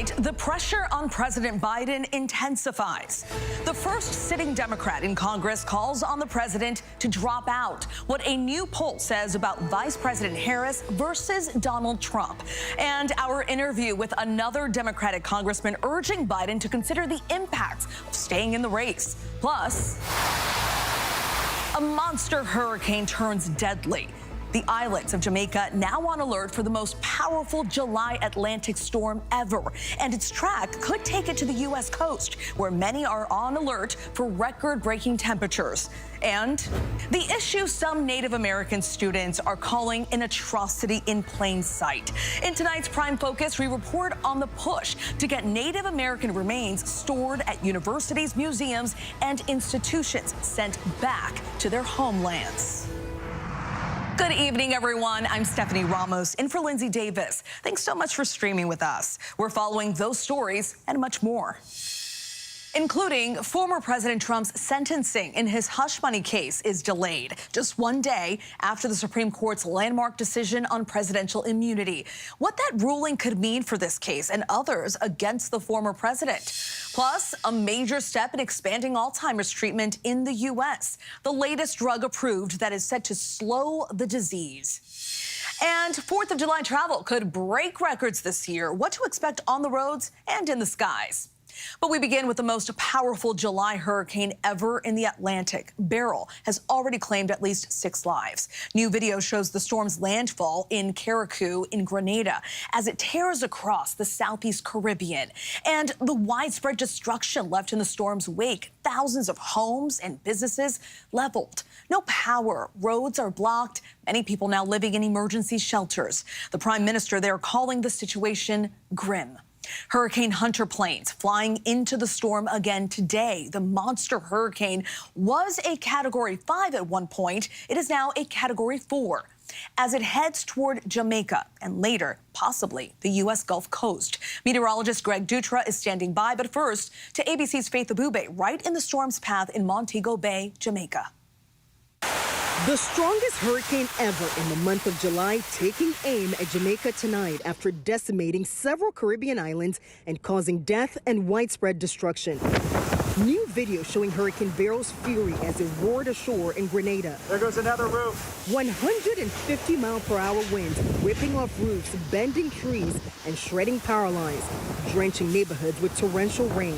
Tonight, the pressure on President Biden intensifies. The first sitting Democrat in Congress calls on the president to drop out. What a new poll says about Vice President Harris versus Donald Trump. And our interview with another Democratic congressman urging Biden to consider the impacts of staying in the race. Plus, a monster hurricane turns deadly. The islands of Jamaica now on alert for the most powerful July Atlantic storm ever. And its track could take it to the U.S. coast, where many are on alert for record-breaking temperatures. And the issue some Native American students are calling an atrocity in plain sight. In tonight's Prime Focus, we report on the push to get Native American remains stored at universities, museums, and institutions sent back to their homelands. Good evening, everyone. I'm Stephanie Ramos, in for Lindsay Davis. Thanks so much for streaming with us. We're following those stories and much more, including former President Trump's sentencing in his hush money case is delayed just one day after the Supreme Court's landmark decision on presidential immunity. What that ruling could mean for this case and others against the former president. Plus, a major step in expanding Alzheimer's treatment in the U.S. The latest drug approved that is set to slow the disease. And 4th of July travel could break records this year. What to expect on the roads and in the skies. But we begin with the most powerful July hurricane ever in the Atlantic. Beryl has already claimed at least 6 lives. New video shows the storm's landfall in Carriacou in Grenada as it tears across the southeast Caribbean. And the widespread destruction left in the storm's wake. Thousands of homes and businesses leveled. No power. Roads are blocked. Many people now living in emergency shelters. The prime minister there calling the situation grim. Hurricane Hunter planes flying into the storm again today. The monster hurricane was a Category 5 at one point. It is now a Category 4 as it heads toward Jamaica and later, possibly, the U.S. Gulf Coast. Meteorologist Greg Dutra is standing by. But first, to ABC's Faith Abube, right in the storm's path in Montego Bay, Jamaica. The strongest hurricane ever in the month of July taking aim at Jamaica tonight after decimating several Caribbean islands and causing death and widespread destruction. New video showing Hurricane Beryl's fury as it roared ashore in Grenada. There goes another roof. 150-mile-per-hour winds ripping off roofs, bending trees, and shredding power lines, drenching neighborhoods with torrential rain.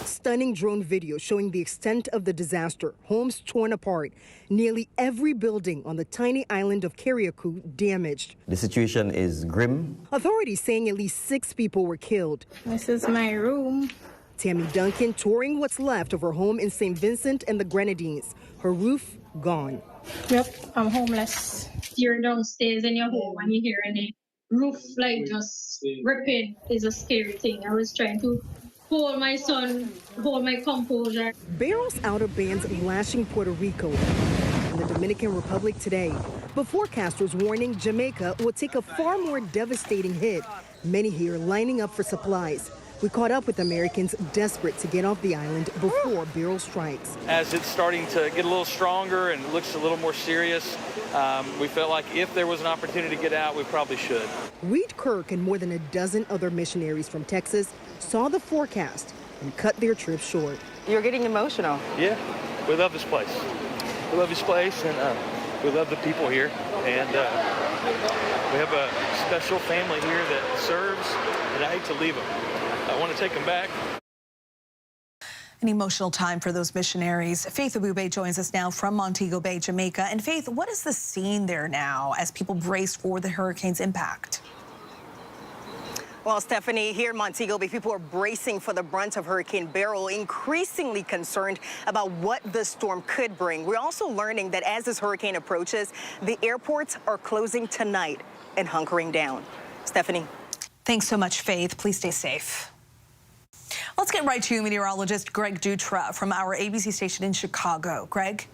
Stunning drone video showing the extent of the disaster. Homes torn apart. Nearly every building on the tiny island of Carriacou damaged. The situation is grim. Authorities saying at least 6 people were killed. This is my room. Tammy Duncan touring what's left of her home in St. Vincent and the Grenadines. Her roof gone. Yep, I'm homeless. You're downstairs in your home and you hear any roof like just ripping is a scary thing. I was trying to hold my son, hold my composure. Beryl's outer bands lashing Puerto Rico and the Dominican Republic today. But forecasters warning Jamaica will take a far more devastating hit. Many here lining up for supplies. We caught up with Americans desperate to get off the island before Beryl strikes. As it's starting to get a little stronger and looks a little more serious, we felt like if there was an opportunity to get out, we probably should. Reed Kirk and more than a dozen other missionaries from Texas saw the forecast and cut their trip short. You're getting emotional. Yeah, we love this place. We love this place, and we love the people here. And we have a special family here that serves, and I hate to leave them. I want to take them back. An emotional time for those missionaries. Faith Abube joins us now from Montego Bay, Jamaica. And Faith, what is the scene there now as people brace for the hurricane's impact? Well, Stephanie, here in Montego Bay, people are bracing for the brunt of Hurricane Beryl, increasingly concerned about what the storm could bring. We're also learning that as this hurricane approaches, the airports are closing tonight and hunkering down. Stephanie. Thanks so much, Faith. Please stay safe. Let's get right to meteorologist Greg Dutra from our ABC station in Chicago. Greg?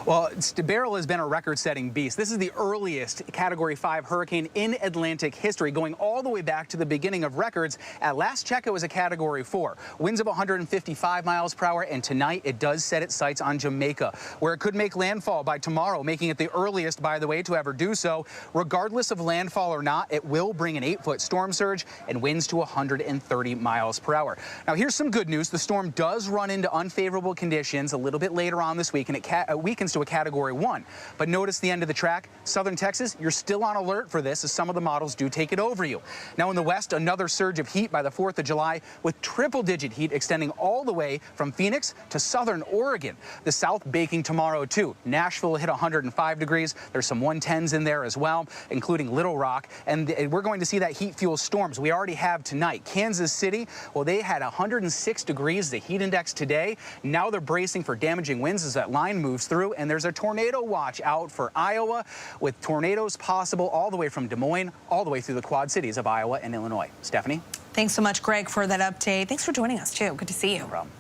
Well, Beryl has been a record-setting beast. This is the earliest Category 5 hurricane in Atlantic history, going all the way back to the beginning of records. At last check, it was a Category 4. Winds of 155 miles per hour, and tonight it does set its sights on Jamaica, where it could make landfall by tomorrow, making it the earliest, by the way, to ever do so. Regardless of landfall or not, it will bring an 8-foot storm surge and winds to 130 miles per hour. Now, here's some good news. The storm does run into unfavorable conditions a little bit later on this week, and it weakens to a Category 1. But notice the end of the track. Southern Texas, you're still on alert for this, as some of the models do take it over you. Now in the west, another surge of heat by the 4th of July, with triple-digit heat extending all the way from Phoenix to southern Oregon. The south baking tomorrow, too. Nashville will hit 105 degrees. There's some 110s in there as well, including Little Rock. And we're going to see that heat fuel storms we already have tonight. Kansas City, well, they had 106 degrees, the heat index today. Now they're bracing for damaging winds as that line moves through. And there's a tornado watch out for Iowa, with tornadoes possible all the way from Des Moines all the way through the Quad Cities of Iowa and Illinois. Stephanie? Thanks so much, Greg, for that update. Thanks for joining us, too. Good to see you. No problem.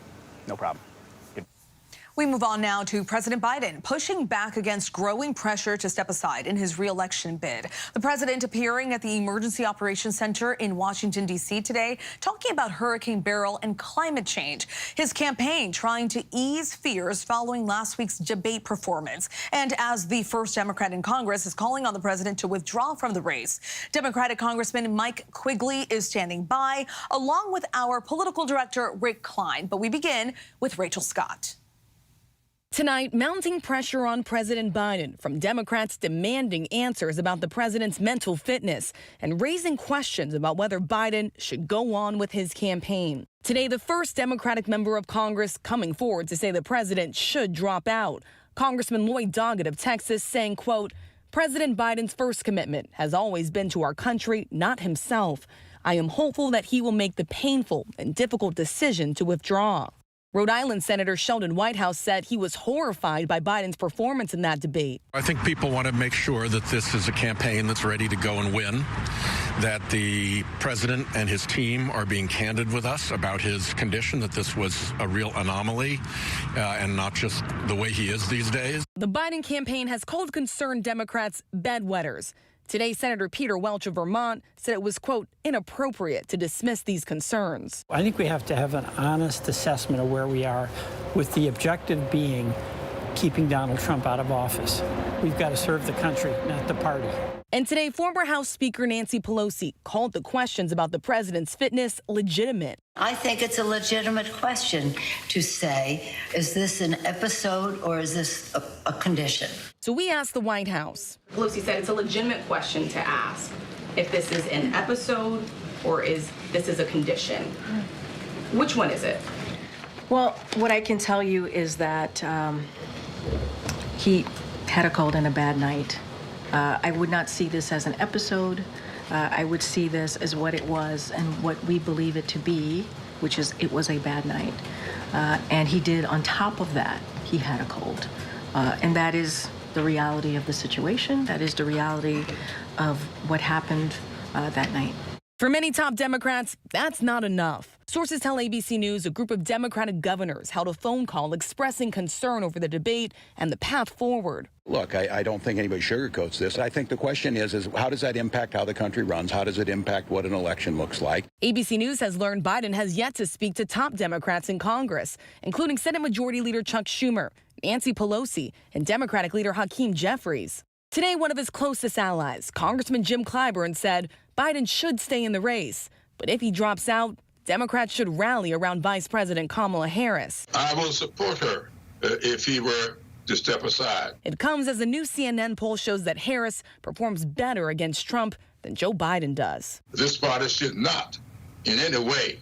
No problem. We move on now to President Biden pushing back against growing pressure to step aside in his re-election bid. The president appearing at the Emergency Operations Center in Washington, D.C. today, talking about Hurricane Beryl and climate change. His campaign trying to ease fears following last week's debate performance. And as the first Democrat in Congress is calling on the president to withdraw from the race, Democratic Congressman Mike Quigley is standing by, along with our political director, Rick Klein. But we begin with Rachel Scott. Tonight, mounting pressure on President Biden from Democrats demanding answers about the president's mental fitness and raising questions about whether Biden should go on with his campaign. Today, the first Democratic member of Congress coming forward to say the president should drop out. Congressman Lloyd Doggett of Texas saying, quote, President Biden's first commitment has always been to our country, not himself. I am hopeful that he will make the painful and difficult decision to withdraw. Rhode Island Senator Sheldon Whitehouse said he was horrified by Biden's performance in that debate. I think people want to make sure that this is a campaign that's ready to go and win, that the president and his team are being candid with us about his condition, that this was a real anomaly and not just the way he is these days. The Biden campaign has called concerned Democrats bedwetters. Today, Senator Peter Welch of Vermont said it was, quote, inappropriate to dismiss these concerns. I think we have to have an honest assessment of where we are, with the objective being keeping Donald Trump out of office. We've got to serve the country, not the party. And today, former House Speaker Nancy Pelosi called the questions about the president's fitness legitimate. I think it's a legitimate question to say, is this an episode or is this a condition? So we asked the White House. Pelosi said it's a legitimate question to ask if this is an episode or is this a condition. Which one is it? Well, what I can tell you is that he had a cold and a bad night. I would not see this as an episode. I would see this as what it was and what we believe it to be, which is it was a bad night. And he did, on top of that, he had a cold. And that is the reality of the situation. That is the reality of what happened that night. For many top Democrats, that's not enough. Sources tell ABC News a group of Democratic governors held a phone call expressing concern over the debate and the path forward. Look, I don't think anybody sugarcoats this. I think the question is how does that impact how the country runs? How does it impact what an election looks like? ABC News has learned Biden has yet to speak to top Democrats in Congress, including Senate Majority Leader Chuck Schumer, Nancy Pelosi, and Democratic Leader Hakeem Jeffries. Today, one of his closest allies, Congressman Jim Clyburn, said Biden should stay in the race. But if he drops out, Democrats should rally around Vice President Kamala Harris. I will support her if he were to step aside. It comes as a new CNN poll shows that Harris performs better against Trump than Joe Biden does. This party should not in any way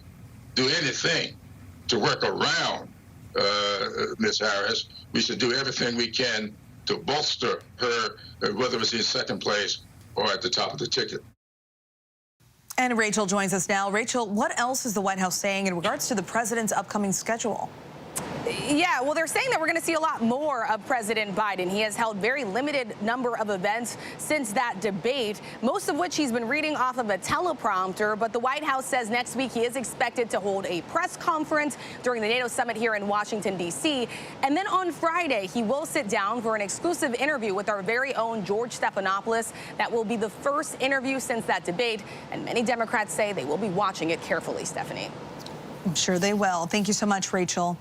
do anything to work around Ms. Harris. We should do everything we can to bolster her, whether it's in second place or at the top of the ticket. And Rachel joins us now. Rachel, what else is the White House saying in regards to the president's upcoming schedule? Yeah, well, they're saying that we're going to see a lot more of President Biden. He has held very limited number of events since that debate, most of which he's been reading off of a teleprompter. But the White House says next week he is expected to hold a press conference during the NATO summit here in Washington, D.C. And then on Friday, he will sit down for an exclusive interview with our very own George Stephanopoulos. That will be the first interview since that debate. And many Democrats say they will be watching it carefully, Stephanie. I'm sure they will. Thank you so much, Rachel.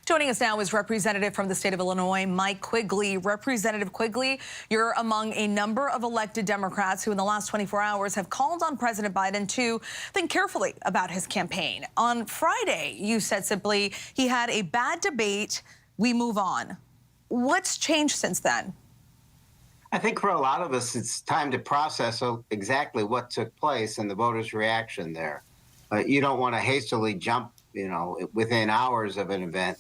Joining us now is Representative from the state of Illinois, Mike Quigley. Representative Quigley, you're among a number of elected Democrats who in the last 24 hours have called on President Biden to think carefully about his campaign. On Friday, you said simply, he had a bad debate, we move on. What's changed since then? I think for a lot of us, it's time to process exactly what took place and the voters' reaction there. You don't want to hastily jump, within hours of an event.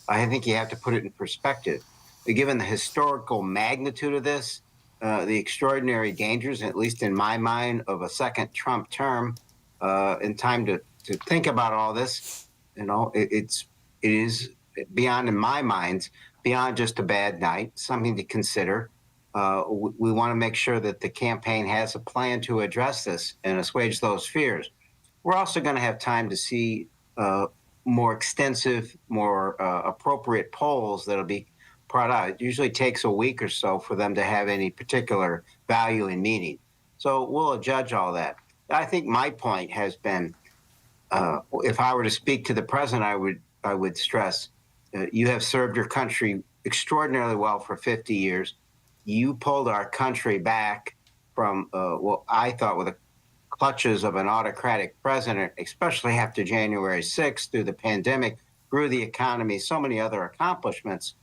I think you have to put it in perspective. Given the historical magnitude of this, the extraordinary dangers, at least in my mind, of a second Trump term, and time to think about all this, it is beyond, in my mind, beyond just a bad night, something to consider. We want to make sure that the campaign has a plan to address this and assuage those fears. We're also going to have time to see more extensive, more appropriate polls that'll be brought out. It usually takes a week or so for them to have any particular value and meaning. So we'll judge all that. I think my point has been, if I were to speak to the president, I would stress, you have served your country extraordinarily well for 50 years. You pulled our country back from what I thought were the clutches of an autocratic president, especially after January 6th, through the pandemic, grew the economy, so many other accomplishments.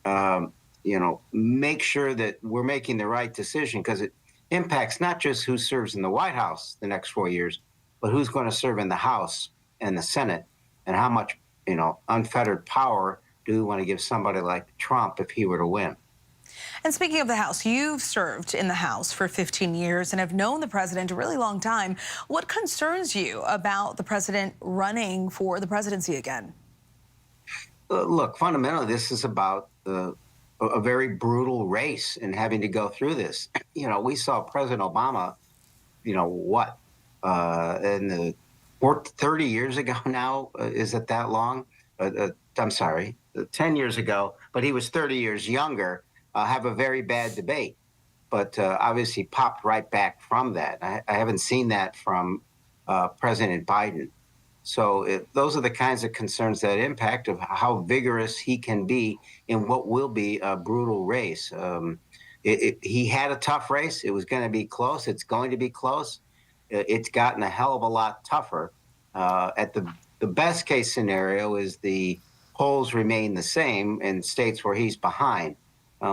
Make sure that we're making the right decision, because it impacts not just who serves in the White House the next 4 years, but who's going to serve in the House and the Senate, and how much, unfettered power do we want to give somebody like Trump if he were to win. And speaking of the House, you've served in the House for 15 years and have known the president a really long time. What concerns you about the president running for the presidency again? Look, fundamentally, this is about a very brutal race and having to go through this. We saw President Obama, in the 30 years ago now, is it that long? I'm sorry, 10 years ago, but he was 30 years younger. Have a very bad debate, but obviously popped right back from that. I haven't seen that from President Biden. So those are the kinds of concerns that impact of how vigorous he can be in what will be a brutal race. He had a tough race. It was going to be close. It's going to be close. It's gotten a hell of a lot tougher. At the best case scenario is the polls remain the same in states where he's behind.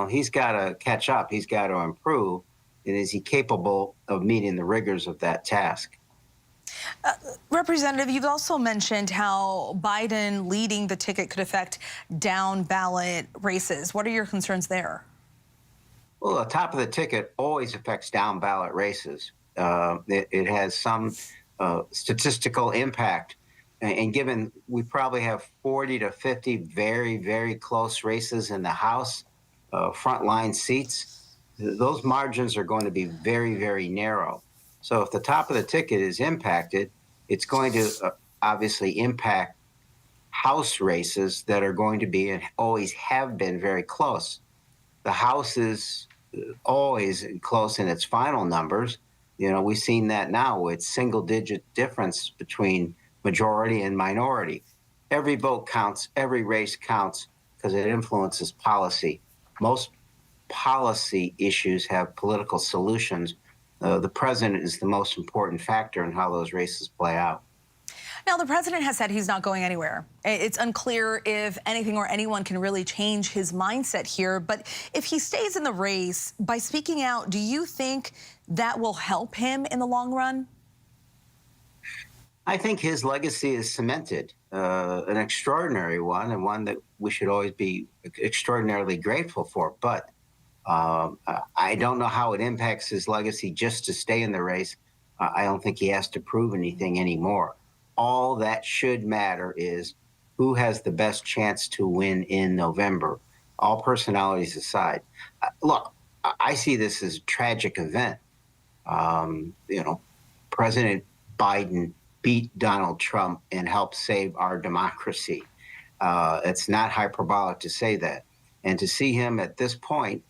He's got to catch up. He's got to improve. And is he capable of meeting the rigors of that task? Representative, you've also mentioned how Biden leading the ticket could affect down ballot races. What are your concerns there? Well, the top of the ticket always affects down ballot races. It has some statistical impact. And given we probably have 40 to 50 very, very close races in the House, frontline seats, those margins are going to be very, very narrow. So if the top of the ticket is impacted, it's going to obviously impact House races that are going to be and always have been very close. The House is always close in its final numbers. We've seen that now with single-digit difference between majority and minority. Every vote counts, every race counts, because it influences policy. Most policy issues have political solutions. The president is the most important factor in how those races play out. Now, the president has said he's not going anywhere. It's unclear if anything or anyone can really change his mindset here. But if he stays in the race, by speaking out, do you think that will help him in the long run? I think his legacy is cemented, an extraordinary one, and one that we should always be extraordinarily grateful for. But I don't know how it impacts his legacy just to stay in the race. I don't think he has to prove anything anymore. All that should matter is who has the best chance to win in November, all personalities aside. Look, I see this as a tragic event. President Biden beat Donald Trump and helped save our democracy. It's not hyperbolic to say that. And to see him at this point,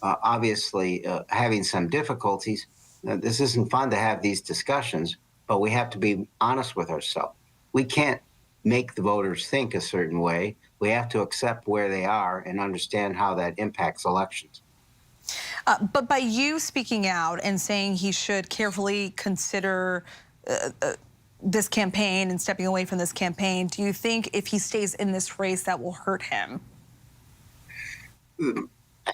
obviously having some difficulties, this isn't fun to have these discussions, but we have to be honest with ourselves. We can't make the voters think a certain way. We have to accept where they are and understand how that impacts elections. But by you speaking out and saying he should carefully consider this campaign and stepping away from this campaign, do you think if he stays in this race that will hurt him?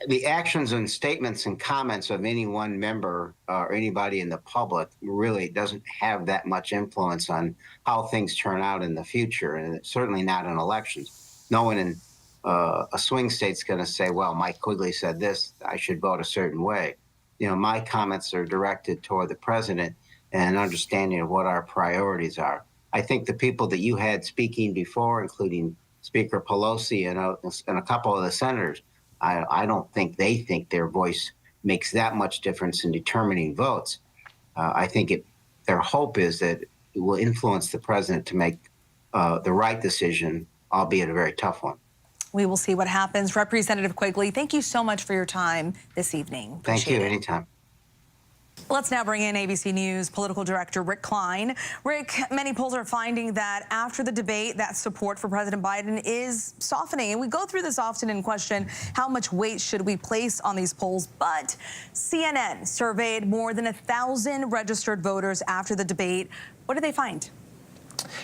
The actions and statements and comments of any one member or anybody in the public really doesn't have that much influence on how things turn out in the future, and it's certainly not in elections. No one in a swing state's going to say, well, Mike Quigley said this, I should vote a certain way. My comments are directed toward the president and an understanding of what our priorities are. I think the people that you had speaking before, including Speaker Pelosi and a couple of the senators, I don't think they think their voice makes that much difference in determining votes. I think their hope is that it will influence the president to make the right decision, albeit a very tough one. We will see what happens. Representative Quigley, thank you so much for your time this evening. Thank you. Anytime. Let's now bring in ABC News political director Rick Klein. Rick, many polls are finding that after the debate, that support for President Biden is softening. And we go through this often and question how much weight should we place on these polls. But CNN surveyed more than 1,000 registered voters after the debate. What did they find?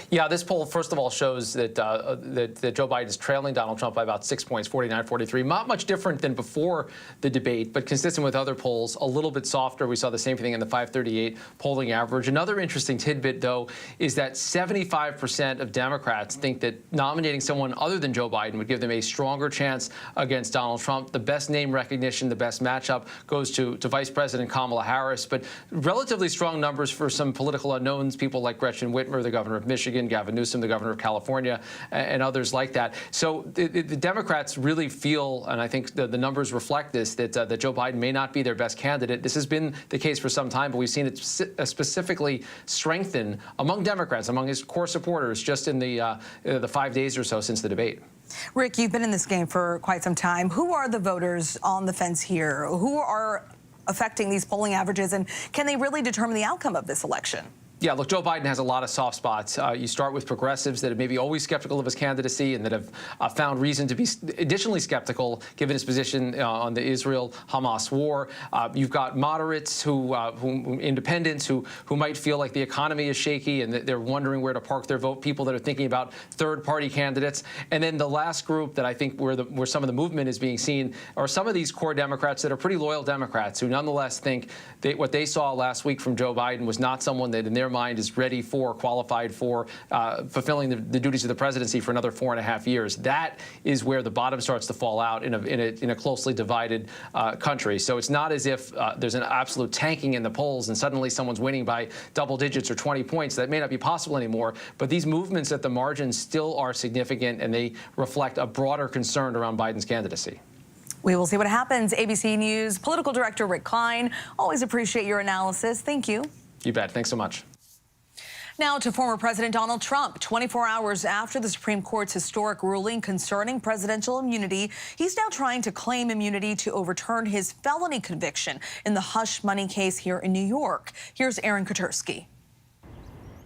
Yeah, this poll, first of all, shows that that Joe Biden is trailing Donald Trump by about 6 points, 49-43. Not much different than before the debate, but consistent with other polls, a little bit softer. We saw the same thing in the 538 polling average. Another interesting tidbit, though, is that 75% of Democrats think that nominating someone other than Joe Biden would give them a stronger chance against Donald Trump. The best name recognition, the best matchup goes to Vice President Kamala Harris, but relatively strong numbers for some political unknowns, people like Gretchen Whitmer, the governor of Michigan, Gavin Newsom, the governor of California, and others like that. So the Democrats really feel, and I think the numbers reflect this, that Joe Biden may not be their best candidate. This has been the case for some time, but we've seen it specifically strengthen among Democrats, among his core supporters, just in the 5 days or so since the debate. Rick, you've been in this game for quite some time. Who are the voters on the fence here? Who are affecting these polling averages, and can they really determine the outcome of this election? Yeah, look, Joe Biden has a lot of soft spots. You start with progressives that are maybe always skeptical of his candidacy and that have found reason to be additionally skeptical given his position on the Israel-Hamas war. You've got moderates, independents who might feel like the economy is shaky and that they're wondering where to park their vote. People that are thinking about third-party candidates. And then the last group that I think where some of the movement is being seen are some of these core Democrats that are pretty loyal Democrats who nonetheless think that what they saw last week from Joe Biden was not someone that in their mind is ready for, qualified for fulfilling the duties of the presidency for another 4.5 years. That is where the bottom starts to fall out in a closely divided country. So it's not as if there's an absolute tanking in the polls and suddenly someone's winning by double digits or 20 points. That may not be possible anymore. But these movements at the margins still are significant, and they reflect a broader concern around Biden's candidacy. We will see what happens. ABC News political director Rick Klein, always appreciate your analysis. Thank you. You bet. Thanks so much. Now to former President Donald Trump. 24 hours after the Supreme Court's historic ruling concerning presidential immunity, he's now trying to claim immunity to overturn his felony conviction in the hush money case here in New York. Here's Aaron Katersky.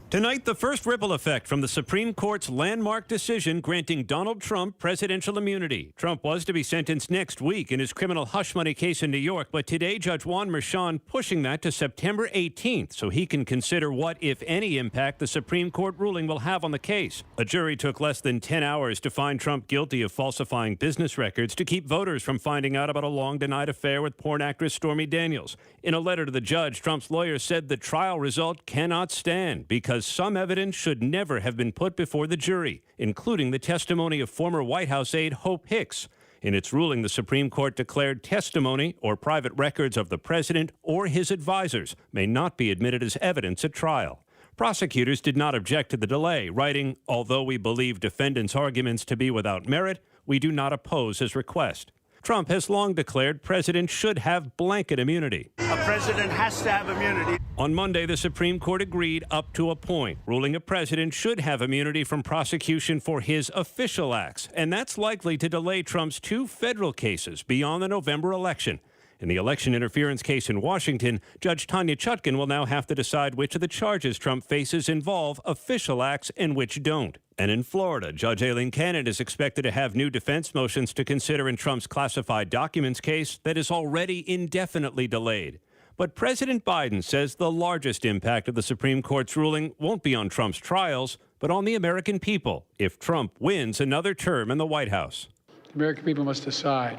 Tonight, the first ripple effect from the Supreme Court's landmark decision granting Donald Trump presidential immunity. Trump was to be sentenced next week in his criminal hush money case in New York, but today Judge Juan Merchan pushing that to September 18th so he can consider what, if any, impact the Supreme Court ruling will have on the case. A jury took less than 10 hours to find Trump guilty of falsifying business records to keep voters from finding out about a long-denied affair with porn actress Stormy Daniels. In a letter to the judge, Trump's lawyer said the trial result cannot stand because some evidence should never have been put before the jury, including the testimony of former White House aide Hope Hicks. In its ruling, the Supreme Court declared testimony or private records of the president or his advisors may not be admitted as evidence at trial. Prosecutors did not object to the delay, writing, "Although we believe defendants' arguments to be without merit, we do not oppose his request." Trump has long declared presidents should have blanket immunity. A president has to have immunity. On Monday, the Supreme Court agreed up to a point, ruling a president should have immunity from prosecution for his official acts, and that's likely to delay Trump's 2 federal cases beyond the November election. In the election interference case in Washington, Judge Tanya Chutkan will now have to decide which of the charges Trump faces involve official acts and which don't. And in Florida, Judge Aileen Cannon is expected to have new defense motions to consider in Trump's classified documents case that is already indefinitely delayed. But President Biden says the largest impact of the Supreme Court's ruling won't be on Trump's trials, but on the American people if Trump wins another term in the White House. The American people must decide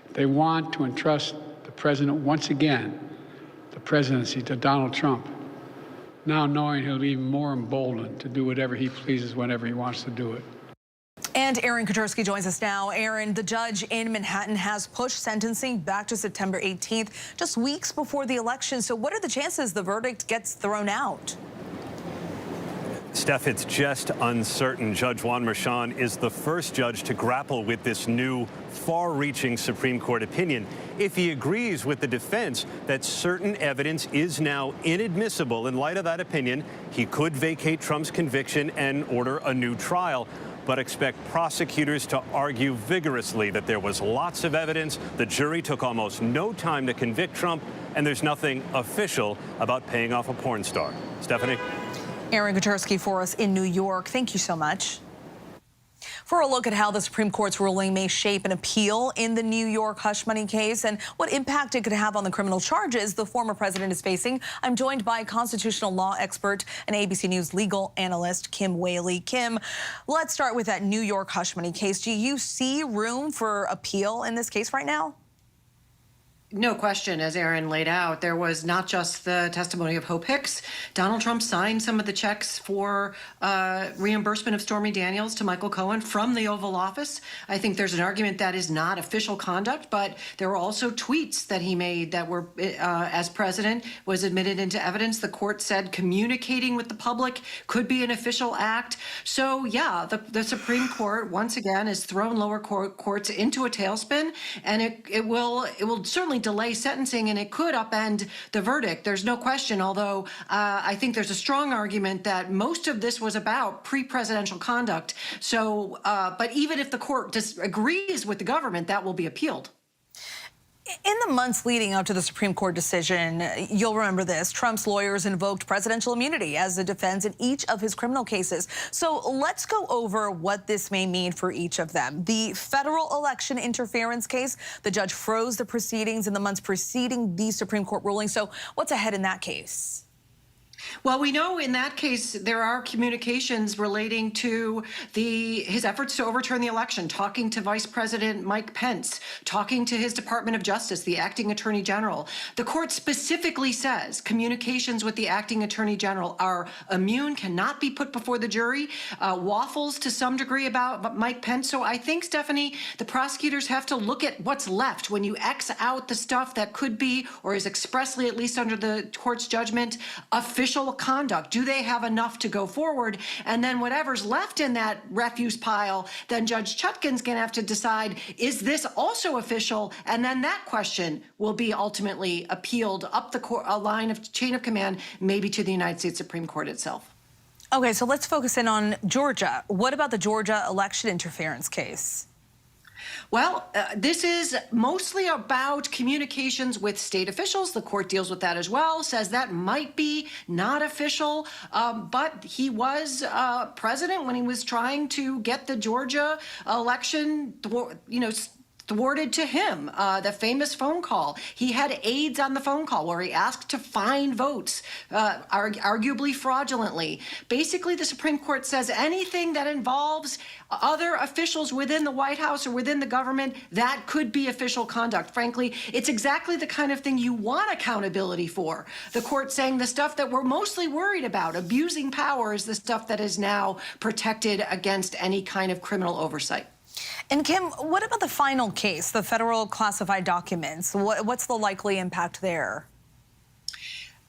if they want to entrust the president once again, the presidency, to Donald Trump, now knowing he'll be even more emboldened to do whatever he pleases whenever he wants to do it. And Aaron Katersky joins us now. Aaron, the judge in Manhattan has pushed sentencing back to September 18th, just weeks before the election. So what are the chances the verdict gets thrown out? Steph, it's just uncertain. Judge Juan Merchan is the first judge to grapple with this new, far-reaching Supreme Court opinion. If he agrees with the defense that certain evidence is now inadmissible in light of that opinion, he could vacate Trump's conviction and order a new trial. But expect prosecutors to argue vigorously that there was lots of evidence, the jury took almost no time to convict Trump, and there's nothing official about paying off a porn star. Stephanie? Aaron Katersky for us in New York. Thank you so much. For a look at how the Supreme Court's ruling may shape an appeal in the New York hush money case and what impact it could have on the criminal charges the former president is facing, I'm joined by constitutional law expert and ABC News legal analyst Kim Whaley. Kim, let's start with that New York hush money case. Do you see room for appeal in this case right now? No question, as Aaron laid out, there was not just the testimony of Hope Hicks. Donald Trump signed some of the checks for reimbursement of Stormy Daniels to Michael Cohen from the Oval Office. I think there's an argument that is not official conduct, but there were also tweets that he made that were, as president, was admitted into evidence. The court said communicating with the public could be an official act. So, yeah, the Supreme Court, once again, has thrown lower courts into a tailspin, and it will certainly delay sentencing, and it could upend the verdict. There's no question, although I think there's a strong argument that most of this was about pre-presidential conduct. So, but even if the court disagrees with the government, that will be appealed. In the months leading up to the Supreme Court decision, you'll remember this, Trump's lawyers invoked presidential immunity as a defense in each of his criminal cases. So let's go over what this may mean for each of them. The federal election interference case, the judge froze the proceedings in the months preceding the Supreme Court ruling. So what's ahead in that case? Well, we know in that case there are communications relating to his efforts to overturn the election, talking to Vice President Mike Pence, talking to his Department of Justice, the acting Attorney General. The court specifically says communications with the acting Attorney General are immune, cannot be put before the jury, waffles to some degree about Mike Pence. So I think, Stephanie, the prosecutors have to look at what's left when you X out the stuff that could be, or is expressly, at least under the court's judgment, official conduct. Do they have enough to go forward? And then whatever's left in that refuse pile, then Judge Chutkan's going to have to decide, is this also official? And then that question will be ultimately appealed up the line of chain of command, maybe to the United States Supreme Court itself. Okay, so let's focus in on Georgia. What about the Georgia election interference case? Well, this is mostly about communications with state officials. The court deals with that as well, says that might be not official, but he was president when he was trying to get the Georgia election, thwarted to him. The famous phone call. He had aides on the phone call where he asked to find votes, arguably fraudulently. Basically, the Supreme Court says anything that involves other officials within the White House or within the government, that could be official conduct. Frankly, it's exactly the kind of thing you want accountability for. The court saying the stuff that we're mostly worried about, abusing power, is the stuff that is now protected against any kind of criminal oversight. And Kim, what about the final case, the federal classified documents? What's the likely impact there?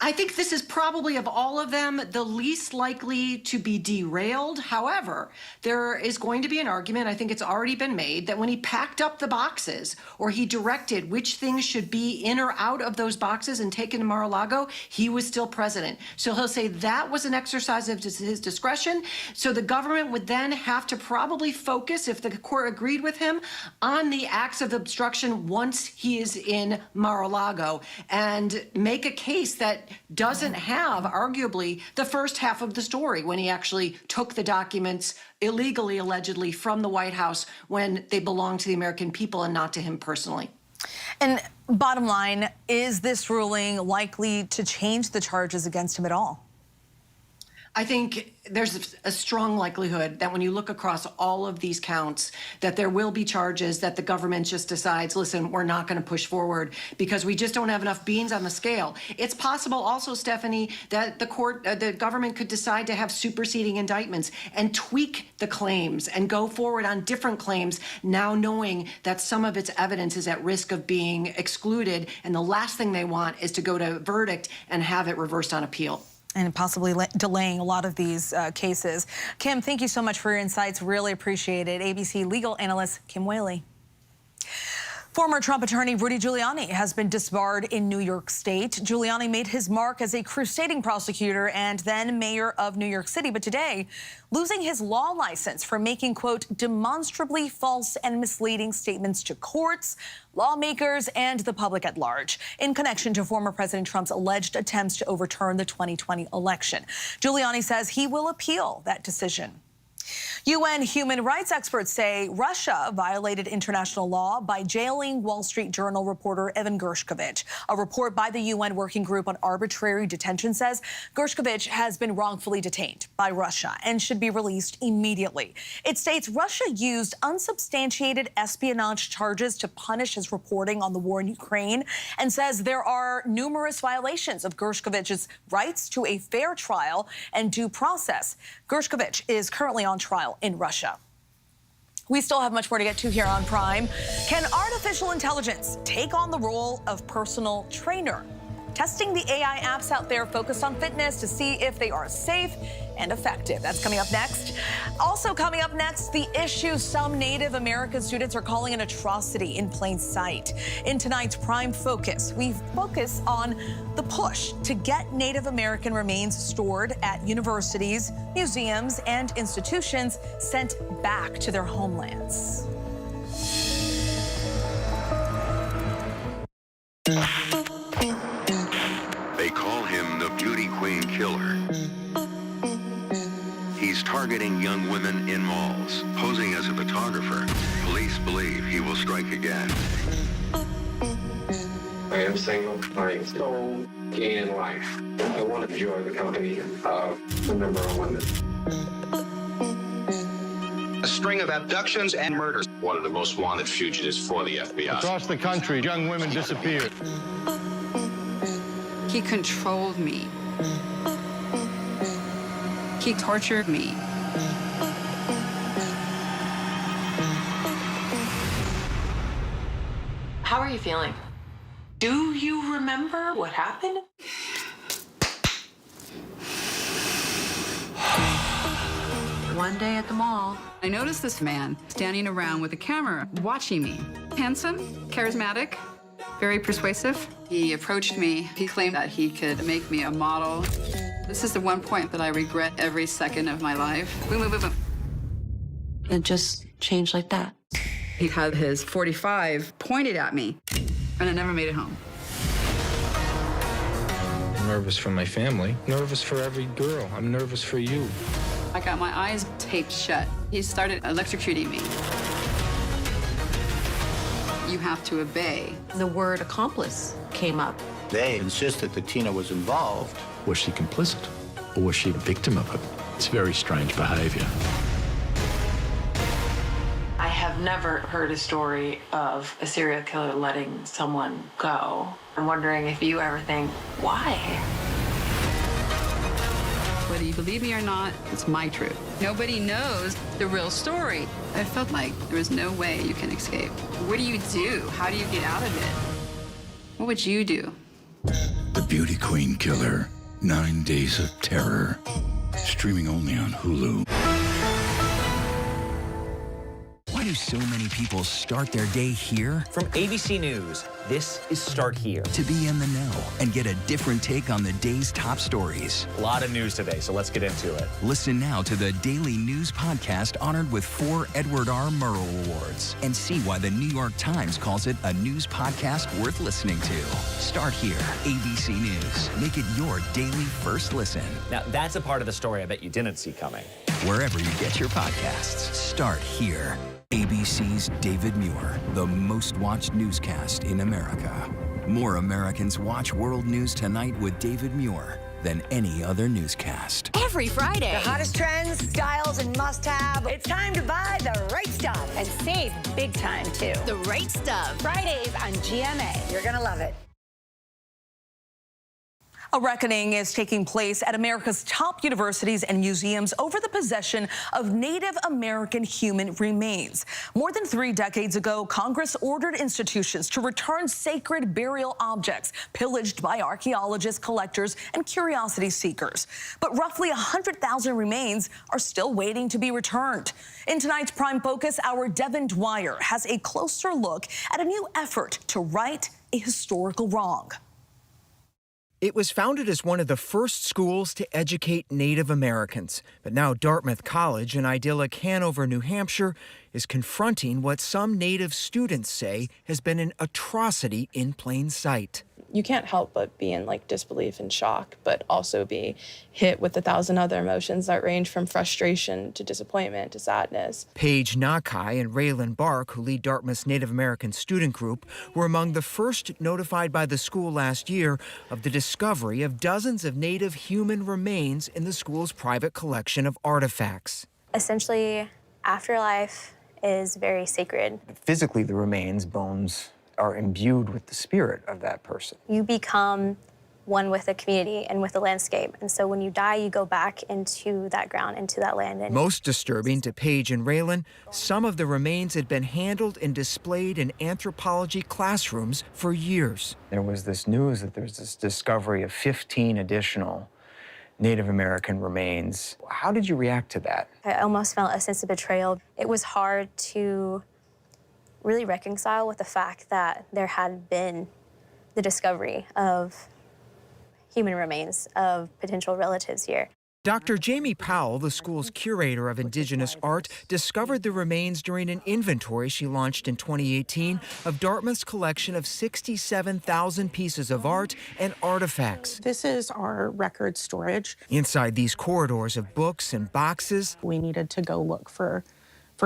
I think this is probably, of all of them, the least likely to be derailed. However, there is going to be an argument, I think it's already been made, that when he packed up the boxes or he directed which things should be in or out of those boxes and taken to Mar-a-Lago, he was still president. So he'll say that was an exercise of his discretion. So the government would then have to probably focus, if the court agreed with him, on the acts of obstruction once he is in Mar-a-Lago and make a case that doesn't have, arguably, the first half of the story when he actually took the documents illegally, allegedly, from the White House when they belonged to the American people and not to him personally. And bottom line, is this ruling likely to change the charges against him at all? I think there's a strong likelihood that when you look across all of these counts, that there will be charges that the government just decides, listen, we're not going to push forward because we just don't have enough beans on the scale. It's possible also, Stephanie, that the government could decide to have superseding indictments and tweak the claims and go forward on different claims, now knowing that some of its evidence is at risk of being excluded. And the last thing they want is to go to verdict and have it reversed on appeal. And possibly delaying a lot of these cases. Kim, thank you so much for your insights. Really appreciate it. ABC legal analyst Kim Whaley. Former Trump attorney Rudy Giuliani has been disbarred in New York State. Giuliani made his mark as a crusading prosecutor and then mayor of New York City, but today losing his law license for making, quote, demonstrably false and misleading statements to courts, lawmakers, and the public at large in connection to former President Trump's alleged attempts to overturn the 2020 election. Giuliani says he will appeal that decision. UN human rights experts say Russia violated international law by jailing Wall Street Journal reporter Evan Gershkovich. A report by the UN Working Group on Arbitrary Detention says Gershkovich has been wrongfully detained by Russia and should be released immediately. It states Russia used unsubstantiated espionage charges to punish his reporting on the war in Ukraine and says there are numerous violations of Gershkovich's rights to a fair trial and due process. Gershkovich is currently on trial in Russia. We still have much more to get to here on Prime. Can artificial intelligence take on the role of personal trainer? Testing the AI apps out there focused on fitness to see if they are safe and effective. That's coming up next. Also coming up next, the issue some Native American students are calling an atrocity in plain sight. In tonight's Prime Focus, we focus on the push to get Native American remains stored at universities, museums, and institutions sent back to their homelands. They call him the Beauty Queen Killer. He's targeting young women in malls, posing as a photographer. Police believe he will strike again. I am single. I'm so gay in life. I want to enjoy the company of a number of women. A string of abductions and murders. One of the most wanted fugitives for the FBI. Across the country, young women disappeared. He controlled me. He tortured me. How are you feeling? Do you remember what happened? One day at the mall, I noticed this man standing around with a camera, watching me. Handsome, charismatic, very persuasive. He approached me. He claimed that he could make me a model. This is the one point that I regret every second of my life. Boom, boom, boom, boom. it just changed like that. He had his .45 pointed at me, and I never made it home. I'm nervous for my family, nervous for every girl. I'm nervous for you. I got my eyes taped shut. He started electrocuting me. You have to obey. The word accomplice came up. They insisted that Tina was involved. Was she complicit, or was she the victim of it? It's very strange behavior. I have never heard a story of a serial killer letting someone go. I'm wondering if you ever think, why? Whether you believe me or not, it's my truth. Nobody knows the real story. I felt like there was no way you can escape. What do you do? How do you get out of it? What would you do? The Beauty Queen Killer, 9 Days of Terror. Streaming only on Hulu. Why do so many people start their day here? From ABC News, this is Start Here. To be in the know and get a different take on the day's top stories. A lot of news today, so let's get into it. Listen now to the Daily News Podcast honored with 4 Edward R. Murrow Awards and see why the New York Times calls it a news podcast worth listening to. Start Here, ABC News. Make it your daily first listen. Now, that's a part of the story I bet you didn't see coming. Wherever you get your podcasts, Start Here. ABC's David Muir, the most watched newscast in America. More Americans watch World News Tonight with David Muir than any other newscast. Every Friday. The hottest trends, styles, and must-have. It's time to buy the right stuff. And save big time, too. The right stuff. Fridays on GMA. You're going to love it. A reckoning is taking place at America's top universities and museums over the possession of Native American human remains. More than 3 decades ago, Congress ordered institutions to return sacred burial objects pillaged by archaeologists, collectors, and curiosity seekers. But roughly 100,000 remains are still waiting to be returned. In tonight's Prime Focus, our Devin Dwyer has a closer look at a new effort to right a historical wrong. It was founded as one of the first schools to educate Native Americans, but now Dartmouth College in idyllic Hanover, New Hampshire, is confronting what some Native students say has been an atrocity in plain sight. You can't help but be in disbelief and shock, but also be hit with 1,000 other emotions that range from frustration to disappointment to sadness. Paige Nakai and Raylan Bark, who lead Dartmouth's Native American student group, were among the first notified by the school last year of the discovery of dozens of Native human remains in the school's private collection of artifacts. Essentially, afterlife is very sacred. Physically, the remains, bones, are imbued with the spirit of that person. You become one with the community and with the landscape. And so when you die, you go back into that ground, into that land. And most disturbing to Paige and Raylan, some of the remains had been handled and displayed in anthropology classrooms for years. There was this news that there's this discovery of 15 additional Native American remains. How did you react to that? I almost felt a sense of betrayal. It was hard to really reconcile with the fact that there had been the discovery of human remains of potential relatives here. Dr. Jamie Powell, the school's curator of Indigenous art, discovered the remains during an inventory she launched in 2018 of Dartmouth's collection of 67,000 pieces of art and artifacts. This is our record storage. Inside these corridors of books and boxes, we needed to go look for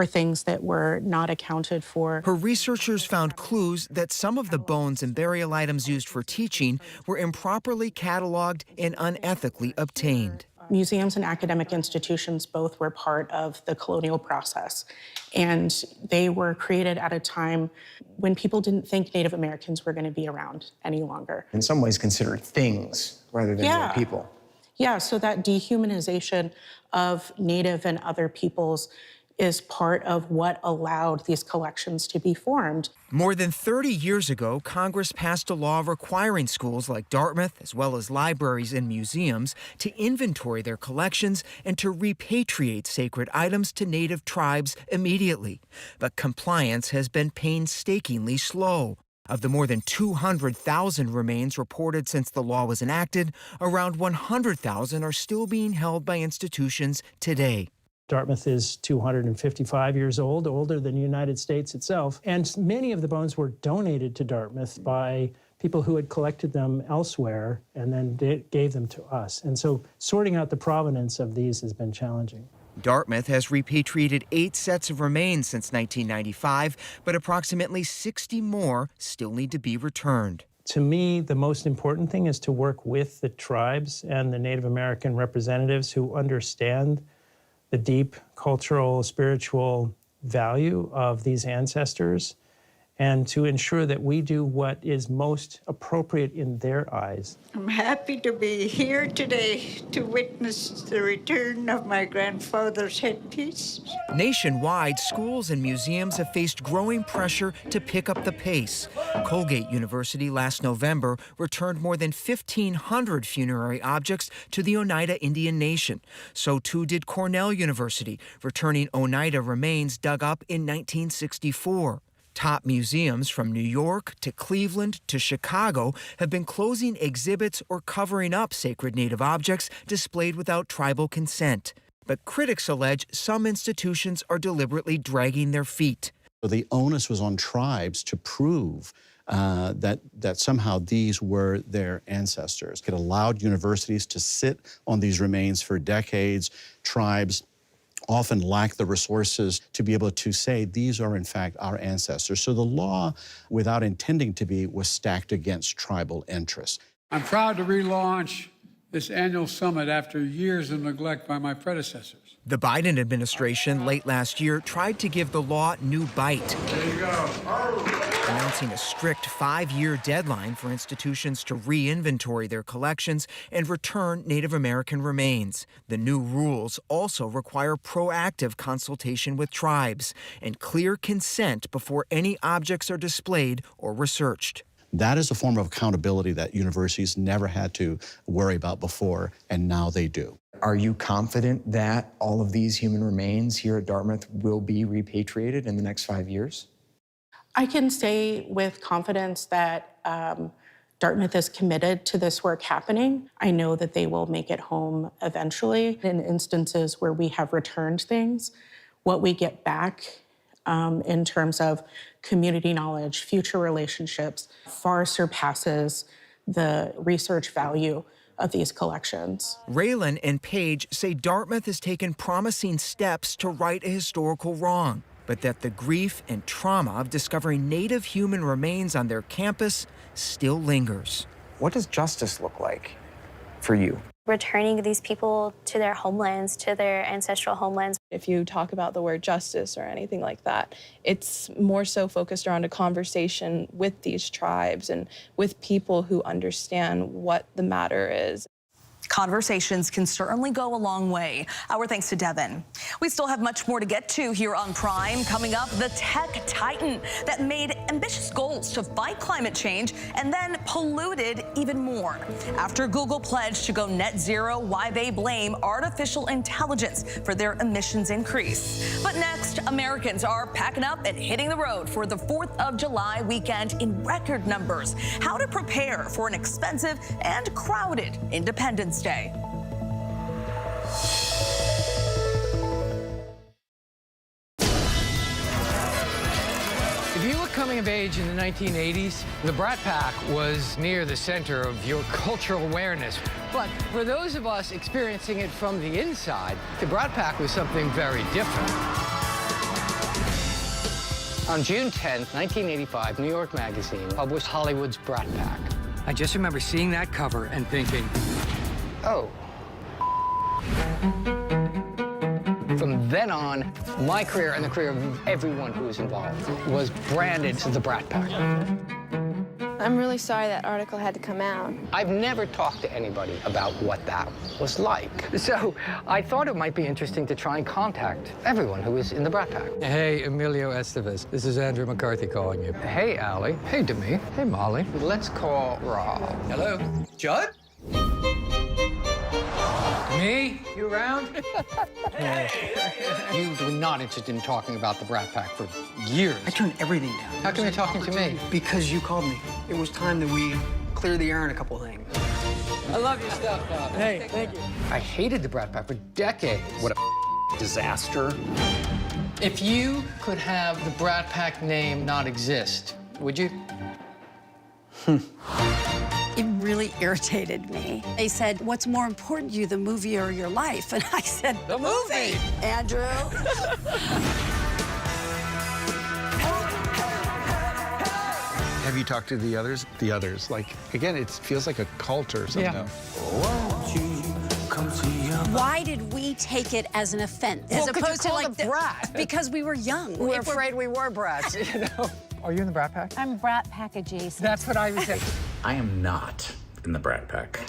things that were not accounted for. Her researchers found clues that some of the bones and burial items used for teaching were improperly cataloged and unethically obtained. Museums and academic institutions both were part of the colonial process, and they were created at a time when people didn't think Native Americans were going to be around any longer. In some ways considered things rather than real people. Yeah, so that dehumanization of Native and other peoples is part of what allowed these collections to be formed. More than 30 years ago, Congress passed a law requiring schools like Dartmouth, as well as libraries and museums, to inventory their collections and to repatriate sacred items to Native tribes immediately. But compliance has been painstakingly slow. Of the more than 200,000 remains reported since the law was enacted, around 100,000 are still being held by institutions today. Dartmouth is 255 years old, older than the United States itself, and many of the bones were donated to Dartmouth by people who had collected them elsewhere and then gave them to us. And so sorting out the provenance of these has been challenging. Dartmouth has repatriated 8 sets of remains since 1995, but approximately 60 more still need to be returned. To me, the most important thing is to work with the tribes and the Native American representatives who understand the deep cultural, spiritual value of these ancestors and to ensure that we do what is most appropriate in their eyes. I'm happy to be here today to witness the return of my grandfather's headpiece. Nationwide, schools and museums have faced growing pressure to pick up the pace. Colgate University last November returned more than 1,500 funerary objects to the Oneida Indian Nation. So too did Cornell University, returning Oneida remains dug up in 1964. Top museums from New York to Cleveland to Chicago have been closing exhibits or covering up sacred Native objects displayed without tribal consent. But critics allege some institutions are deliberately dragging their feet. The onus was on tribes to prove that somehow these were their ancestors. It allowed universities to sit on these remains for decades. Tribes often lack the resources to be able to say these are in fact our ancestors. So the law, without intending to be, was stacked against tribal interests. I'm proud to relaunch this annual summit after years of neglect by my predecessors. The Biden administration late last year tried to give the law new bite. There you go. Announcing a strict 5-year deadline for institutions to re-inventory their collections and return Native American remains. The new rules also require proactive consultation with tribes and clear consent before any objects are displayed or researched. That is a form of accountability that universities never had to worry about before, and now they do. Are you confident that all of these human remains here at Dartmouth will be repatriated in the next 5 years? I can say with confidence that Dartmouth is committed to this work happening. I know that they will make it home eventually. In instances where we have returned things, what we get back in terms of community knowledge, future relationships, far surpasses the research value of these collections. Raylan and Paige say Dartmouth has taken promising steps to right a historical wrong, but that the grief and trauma of discovering Native human remains on their campus still lingers. What does justice look like for you? Returning these people to their homelands, to their ancestral homelands. If you talk about the word justice or anything like that, it's more so focused around a conversation with these tribes and with people who understand what the matter is. Conversations can certainly go a long way. Our thanks to Devin. We still have much more to get to here on Prime. Coming up, the tech titan that made ambitious goals to fight climate change and then polluted even more. After Google pledged to go net zero, why they blame artificial intelligence for their emissions increase. But next, Americans are packing up and hitting the road for the 4th of July weekend in record numbers. How to prepare for an expensive and crowded Independence Day. If you were coming of age in the 1980s, the Brat Pack was near the center of your cultural awareness. But for those of us experiencing it from the inside, the Brat Pack was something very different. On June 10th, 1985, New York Magazine published Hollywood's Brat Pack. I just remember seeing that cover and thinking, oh. From then on, my career and the career of everyone who was involved was branded to the Brat Pack. I'm really sorry that article had to come out. I've never talked to anybody about what that was like. So I thought it might be interesting to try and contact everyone who was in the Brat Pack. Hey, Emilio Estevez. This is Andrew McCarthy calling you. Hey, Allie. Hey, Demi. Hey, Molly. Let's call Rob. Hello? Judd? Me? You around? You were not interested in talking about the Brat Pack for years. I turned everything down. How come you're talking to me? Because you called me. It was time that we clear the air on a couple of things. I love your stuff, Bob. Hey, thank you. I hated the Brat Pack for decades. What a disaster. If you could have the Brat Pack name not exist, would you? It really irritated me. They said, what's more important to you, the movie or your life? And I said, the movie! Andrew. Have you talked to the others? The others, like, again, it feels like a cult or something. Yeah. Why did we take it as an offense? Well, as opposed to like the brat. Because we were young. We're afraid we were brats, you know. Are you in the Brat Pack? I'm Brat Pack adjacent. That's what I was saying. I am not in the Brat Pack.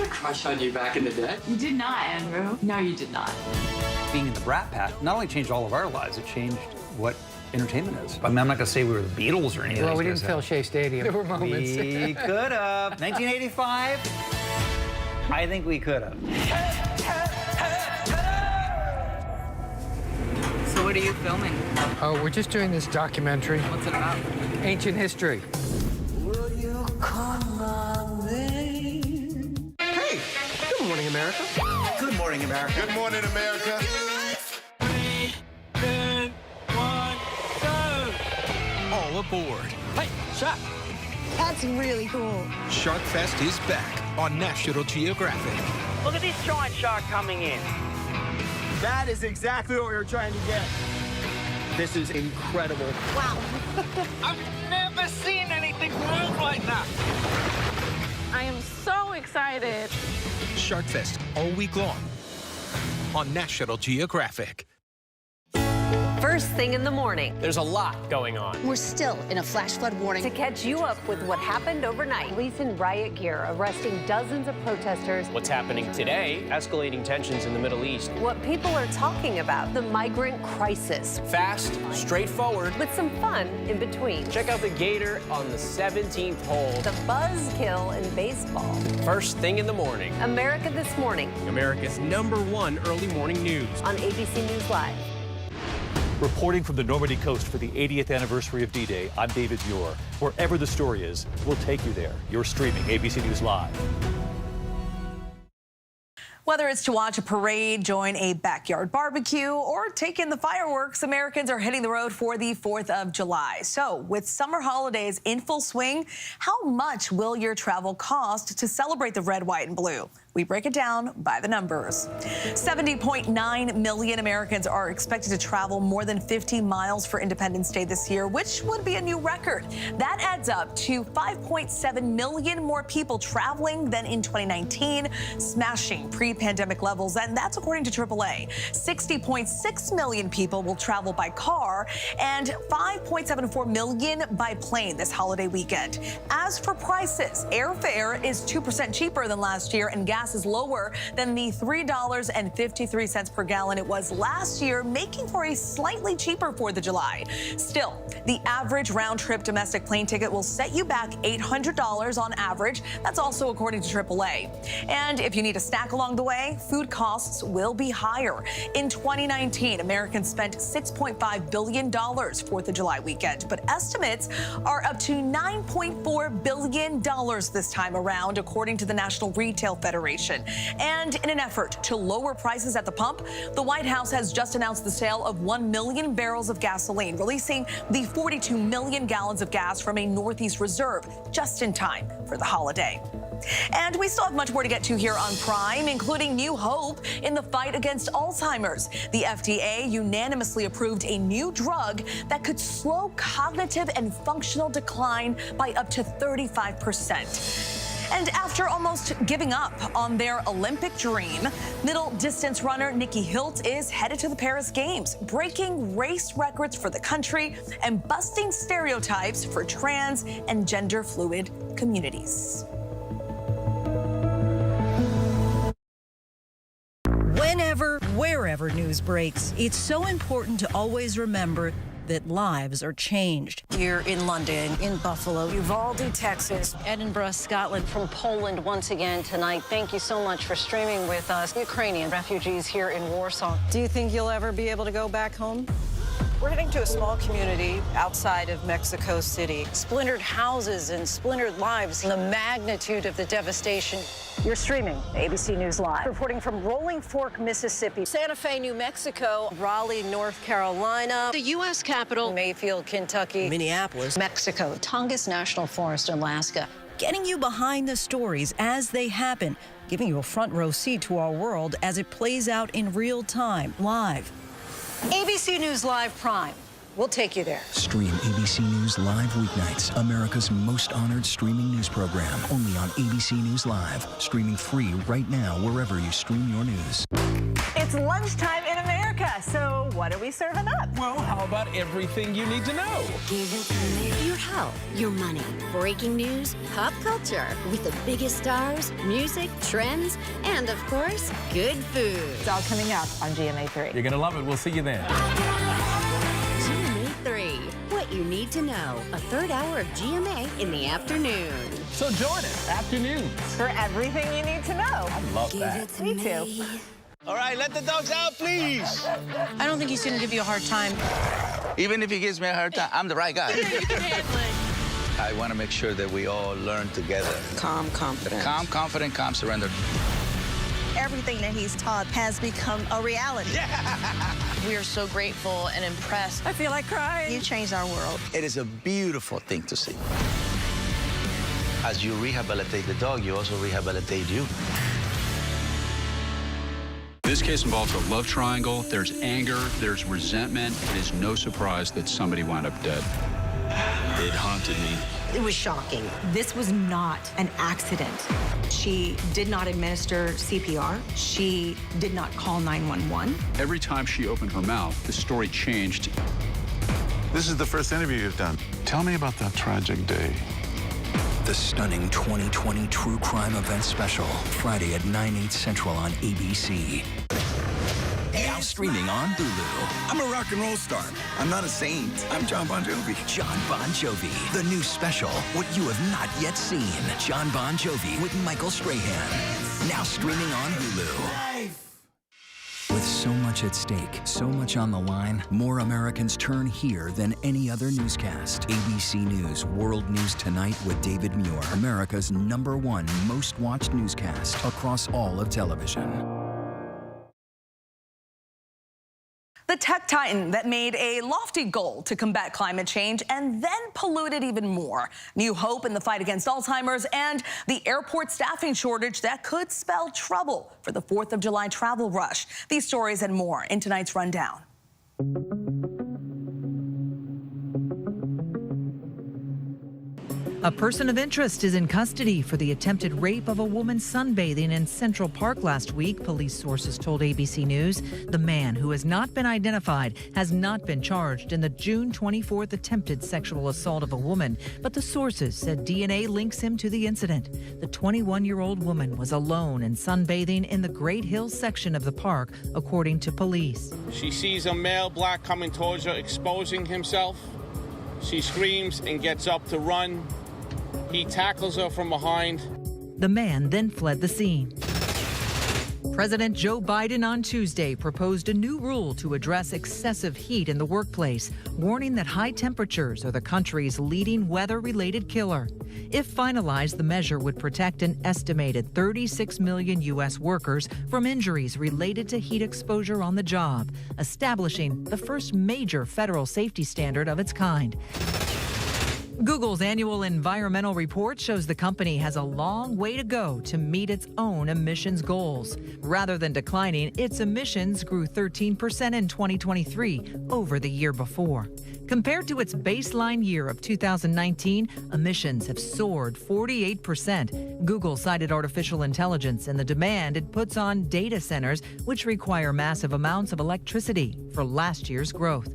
Crush on you back in the day? You did not, Andrew. No, you did not. Being in the Brat Pack not only changed all of our lives, it changed what entertainment is. I mean, I'm not going to say we were the Beatles or anything. Well, we didn't fill Shea Stadium. There were moments. We could have. 1985, I think we could have. So what are you filming? Oh, we're just doing this documentary. What's it about? Ancient history. Will you call my name? Hey, good morning, America. Good morning, America. Good morning, America. 3, 2, 1, go! All aboard. Hey, Shark. That's really cool. Shark Fest is back on National Geographic. Look at this giant shark coming in. That is exactly what we were trying to get. This is incredible. Wow. I've never seen anything move like that. I am so excited. Shark Fest all week long on National Geographic. First thing in the morning. There's a lot going on. We're still in a flash flood warning. To catch you up with what happened overnight. Police in riot gear arresting dozens of protesters. What's happening today? Escalating tensions in the Middle East. What people are talking about. The migrant crisis. Fast, straightforward. With some fun in between. Check out the Gator on the 17th hole. The buzzkill in baseball. First thing in the morning. America This Morning. America's #1 early morning news. On ABC News Live. Reporting from the Normandy coast for the 80th anniversary of D-Day, I'm David Muir. Wherever the story is, we'll take you there. You're streaming ABC News Live. Whether it's to watch a parade, join a backyard barbecue, or take in the fireworks, Americans are hitting the road for the 4th of July. So, with summer holidays in full swing, how much will your travel cost to celebrate the red, white, and blue? We break it down by the numbers. 70.9 million Americans are expected to travel more than 50 miles for Independence Day this year, which would be a new record. That adds up to 5.7 million more people traveling than in 2019, smashing pre-pandemic levels, and that's according to AAA. 60.6 million people will travel by car and 5.74 million by plane this holiday weekend. As for prices, airfare is 2% cheaper than last year, and gas is lower than the $3.53 per gallon it was last year, making for a slightly cheaper 4th of July. Still, the average round-trip domestic plane ticket will set you back $800 on average. That's also according to AAA. And if you need a snack along the way, food costs will be higher. In 2019, Americans spent $6.5 billion 4th of July weekend, but estimates are up to $9.4 billion this time around, according to the National Retail Federation. And in an effort to lower prices at the pump, the White House has just announced the sale of 1 million barrels of gasoline, releasing the 42 million gallons of gas from a Northeast reserve just in time for the holiday. And we still have much more to get to here on Prime, including new hope in the fight against Alzheimer's. The FDA unanimously approved a new drug that could slow cognitive and functional decline by up to 35%. And after almost giving up on their Olympic dream, middle distance runner Nikki Hilt is headed to the Paris Games, breaking race records for the country and busting stereotypes for trans and gender fluid communities. Whenever, wherever news breaks, it's so important to always remember that lives are changed. Here in London, in Buffalo, Uvalde, Texas, Edinburgh, Scotland. From Poland once again tonight. Thank you so much for streaming with us. Ukrainian refugees here in Warsaw. Do you think you'll ever be able to go back home? We're heading to a small community outside of Mexico City. Splintered houses and splintered lives. The magnitude of the devastation. You're streaming ABC News Live. Reporting from Rolling Fork, Mississippi. Santa Fe, New Mexico. Raleigh, North Carolina. The U.S. Capitol. Mayfield, Kentucky. Minneapolis. Mexico. Tongass National Forest, Alaska. Getting you behind the stories as they happen, giving you a front row seat to our world as it plays out in real time, live. ABC News Live Prime. We'll take you there. Stream ABC News Live weeknights, America's most honored streaming news program, only on ABC News Live. Streaming free right now wherever you stream your news. It's lunchtime in America. Yeah, so what are we serving up? Well, how about everything you need to know? Your health, your money, breaking news, pop culture, with the biggest stars, music, trends, and of course, good food. It's all coming up on GMA3. You're going to love it. We'll see you then. GMA3, what you need to know. A third hour of GMA in the afternoon. So join us afternoons. For everything you need to know. I love that. Me too. All right, let the dogs out, please. I don't think he's going to give you a hard time. Even if he gives me a hard time, I'm the right guy. You can handle it. I want to make sure that we all learn together. Calm, confident. Calm, confident, calm, surrender. Everything that he's taught has become a reality. Yeah. We are so grateful and impressed. I feel like crying. You changed our world. It is a beautiful thing to see. As you rehabilitate the dog, you also rehabilitate you. This case involves a love triangle. There's anger, there's resentment. It is no surprise that somebody wound up dead. It haunted me. It was shocking. This was not an accident. She did not administer CPR. She did not call 911. Every time she opened her mouth, the story changed. This is the first interview you've done. Tell me about that tragic day. The stunning 2020 True Crime Event Special, Friday at 9/8 Central on ABC. Now streaming on Hulu. I'm a rock and roll star. I'm not a saint. I'm John Bon Jovi. John Bon Jovi. The new special, what you have not yet seen. John Bon Jovi with Michael Strahan. Now streaming on Hulu. With so much at stake, so much on the line, more Americans turn here than any other newscast. ABC News World News Tonight with David Muir, America's #1 most watched newscast across all of television. The tech titan that made a lofty goal to combat climate change and then polluted even more. New hope in the fight against Alzheimer's and the airport staffing shortage that could spell trouble for the 4th of July travel rush. These stories and more in tonight's rundown. A person of interest is in custody for the attempted rape of a woman sunbathing in Central Park last week, police sources told ABC News. The man, who has not been identified, has not been charged in the June 24th attempted sexual assault of a woman, but the sources said DNA links him to the incident. The 21-year-old woman was alone and sunbathing in the Great Hills section of the park, according to police. She sees a male black coming towards her, exposing himself. She screams and gets up to run. He tackles her from behind. The man then fled the scene. President Joe Biden on Tuesday proposed a new rule to address excessive heat in the workplace, warning that high temperatures are the country's leading weather-related killer. If finalized, the measure would protect an estimated 36 million U.S. workers from injuries related to heat exposure on the job, establishing the first major federal safety standard of its kind. Google's annual environmental report shows the company has a long way to go to meet its own emissions goals. Rather than declining, its emissions grew 13% in 2023 over the year before. Compared to its baseline year of 2019, emissions have soared 48%. Google cited artificial intelligence and the demand it puts on data centers, which require massive amounts of electricity, for last year's growth.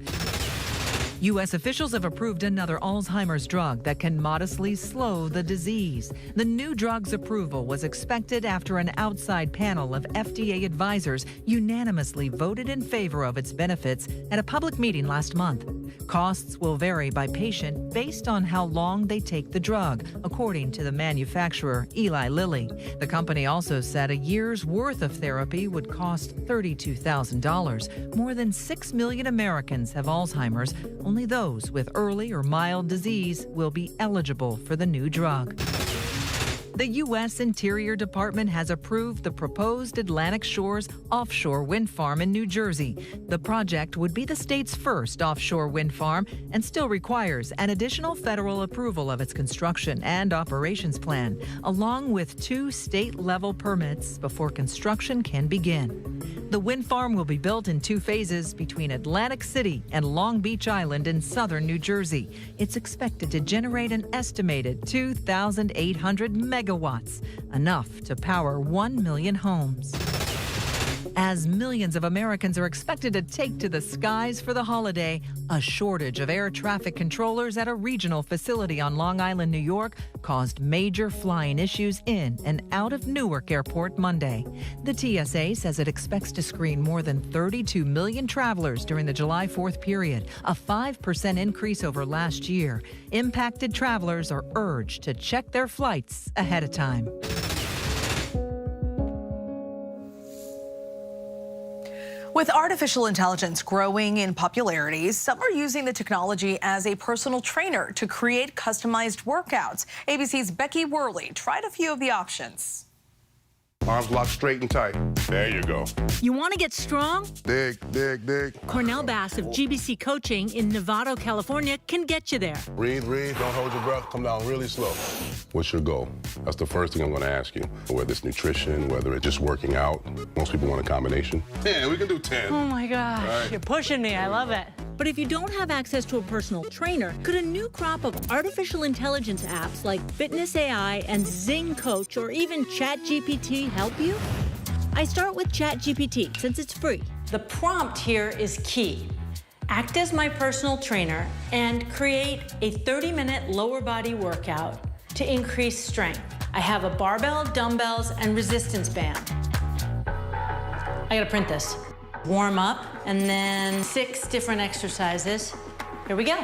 U.S. officials have approved another Alzheimer's drug that can modestly slow the disease. The new drug's approval was expected after an outside panel of FDA advisors unanimously voted in favor of its benefits at a public meeting last month. Costs will vary by patient based on how long they take the drug, according to the manufacturer, Eli Lilly. The company also said a year's worth of therapy would cost $32,000. More than 6 million Americans have Alzheimer's. Only those with early or mild disease will be eligible for the new drug. The U.S. Interior Department has approved the proposed Atlantic Shores offshore wind farm in New Jersey. The project would be the state's first offshore wind farm and still requires an additional federal approval of its construction and operations plan, along with 2 state-level permits before construction can begin. The wind farm will be built in 2 phases between Atlantic City and Long Beach Island in southern New Jersey. It's expected to generate an estimated 2,800 megawatts, enough to power 1 million homes. As millions of Americans are expected to take to the skies for the holiday, a shortage of air traffic controllers at a regional facility on Long Island, New York, caused major flying issues in and out of Newark Airport Monday. The TSA says it expects to screen more than 32 million travelers during the July 4th period, a 5% increase over last year. Impacted travelers are urged to check their flights ahead of time. With artificial intelligence growing in popularity, some are using the technology as a personal trainer to create customized workouts. ABC's Becky Worley tried a few of the options. Arms locked straight and tight. There you go. You want to get strong? Dig, dig, dig. Cornell Bass of GBC Coaching in Novato, California can get you there. Breathe, breathe. Don't hold your breath. Come down really slow. What's your goal? That's the first thing I'm going to ask you. Whether it's nutrition, whether it's just working out. Most people want a combination. 10. We can do 10. Oh, my gosh. Right. You're pushing me. I love it. But if you don't have access to a personal trainer, could a new crop of artificial intelligence apps like Fitness AI and Zing Coach or even ChatGPT help you? I start with ChatGPT since it's free. The prompt here is key. Act as my personal trainer and create a 30-minute lower body workout to increase strength. I have a barbell, dumbbells, and resistance band. I gotta print this. Warm up, and then 6 different exercises. Here we go.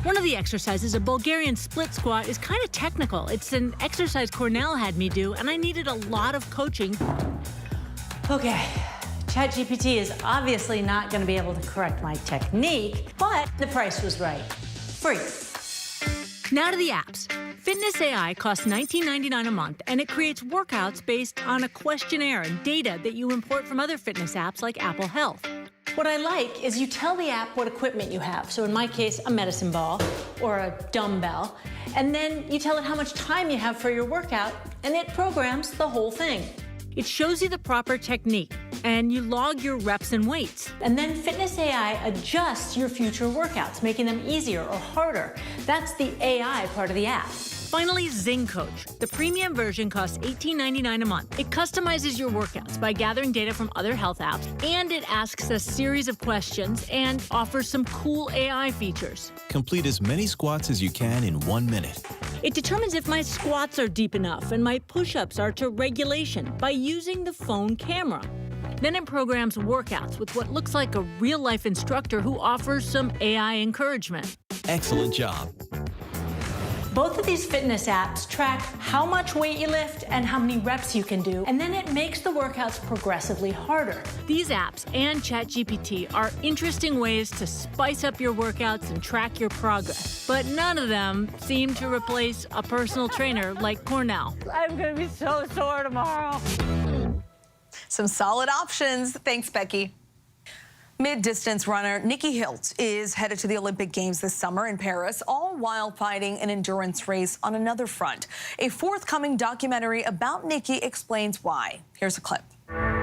One of the exercises, a Bulgarian split squat, is kind of technical. It's an exercise Cornell had me do, and I needed a lot of coaching. Okay, ChatGPT is obviously not gonna be able to correct my technique, but the price was right. Free. Now to the apps. Fitness AI costs $19.99 a month, and it creates workouts based on a questionnaire and data that you import from other fitness apps like Apple Health. What I like is you tell the app what equipment you have. So in my case, a medicine ball or a dumbbell. And then you tell it how much time you have for your workout, and it programs the whole thing. It shows you the proper technique, and you log your reps and weights. And then Fitness AI adjusts your future workouts, making them easier or harder. That's the AI part of the app. Finally, Zing Coach. The premium version costs $18.99 a month. It customizes your workouts by gathering data from other health apps, and it asks a series of questions and offers some cool AI features. Complete as many squats as you can in 1 minute. It determines if my squats are deep enough and my push-ups are to regulation by using the phone camera. Then it programs workouts with what looks like a real-life instructor who offers some AI encouragement. Excellent job. Both of these fitness apps track how much weight you lift and how many reps you can do, and then it makes the workouts progressively harder. These apps and ChatGPT are interesting ways to spice up your workouts and track your progress, but none of them seem to replace a personal trainer like Cornell. I'm gonna be so sore tomorrow. Some solid options. Thanks, Becky. Mid-distance runner Nikki Hiltz is headed to the Olympic Games this summer in Paris, all while fighting an endurance race on another front. A forthcoming documentary about Nikki explains why. Here's a clip.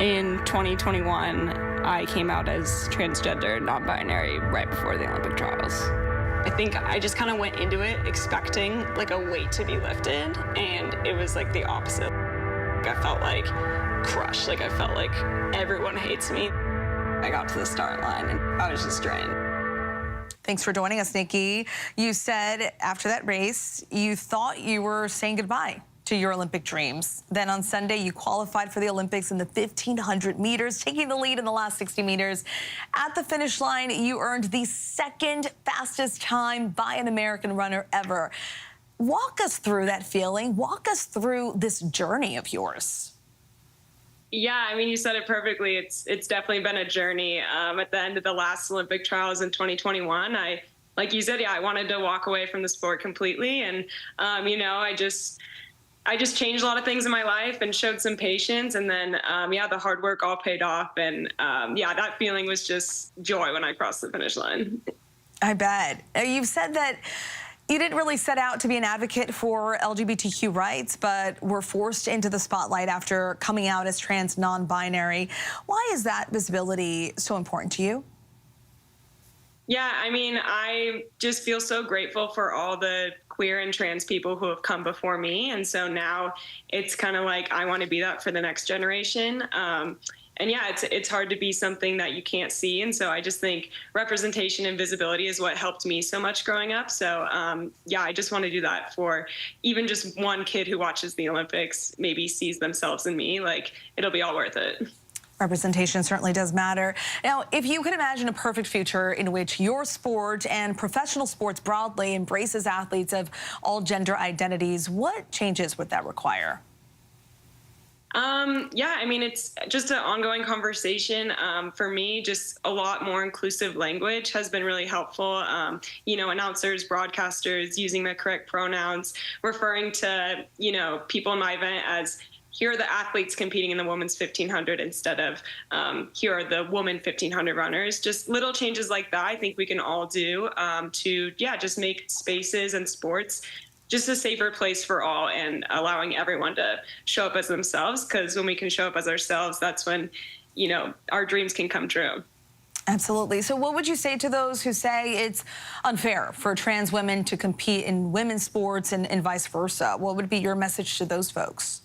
In 2021, I came out as transgender, non-binary, right before the Olympic trials. I think I just kind of went into it expecting like a weight to be lifted, and it was like the opposite. I felt like crushed, like I felt like everyone hates me. I got to the start line and I was just drained. Thanks for joining us, Nikki. You said after that race, you thought you were saying goodbye to your Olympic dreams. Then on Sunday, you qualified for the Olympics in the 1,500 meters, taking the lead in the last 60 meters. At the finish line, you earned the second fastest time by an American runner ever. Walk us through that feeling. Walk us through this journey of yours. Yeah, I mean, you said it perfectly. It's definitely been a journey. At the end of the last Olympic trials in 2021, like you said, I wanted to walk away from the sport completely. And, I just changed a lot of things in my life and showed some patience. And then, the hard work all paid off. And, that feeling was just joy when I crossed the finish line. I bet. You've said that you didn't really set out to be an advocate for LGBTQ rights, but were forced into the spotlight after coming out as trans non-binary. Why is that visibility so important to you? Yeah, I mean, I just feel so grateful for all the queer and trans people who have come before me. And so now it's kind of like I want to be that for the next generation. yeah, it's hard to be something that you can't see. And so I just think representation and visibility is what helped me so much growing up. So yeah, I just want to do that for even just one kid who watches the Olympics, maybe sees themselves in me. Like, it'll be all worth it. Representation certainly does matter. Now, if you could imagine a perfect future in which your sport and professional sports broadly embraces athletes of all gender identities, what changes would that require? Yeah, I mean, it's just an ongoing conversation. For me, just a lot more inclusive language has been really helpful. You know, announcers, broadcasters using the correct pronouns, referring to, you know, people in my event as, here are the athletes competing in the women's 1500 instead of here are the women 1500 runners. Just little changes like that I think we can all do to, yeah, just make spaces and sports just a safer place for all and allowing everyone to show up as themselves. Because when we can show up as ourselves, that's when, you know, our dreams can come true. Absolutely. So what would you say to those who say it's unfair for trans women to compete in women's sports and vice versa? What would be your message to those folks?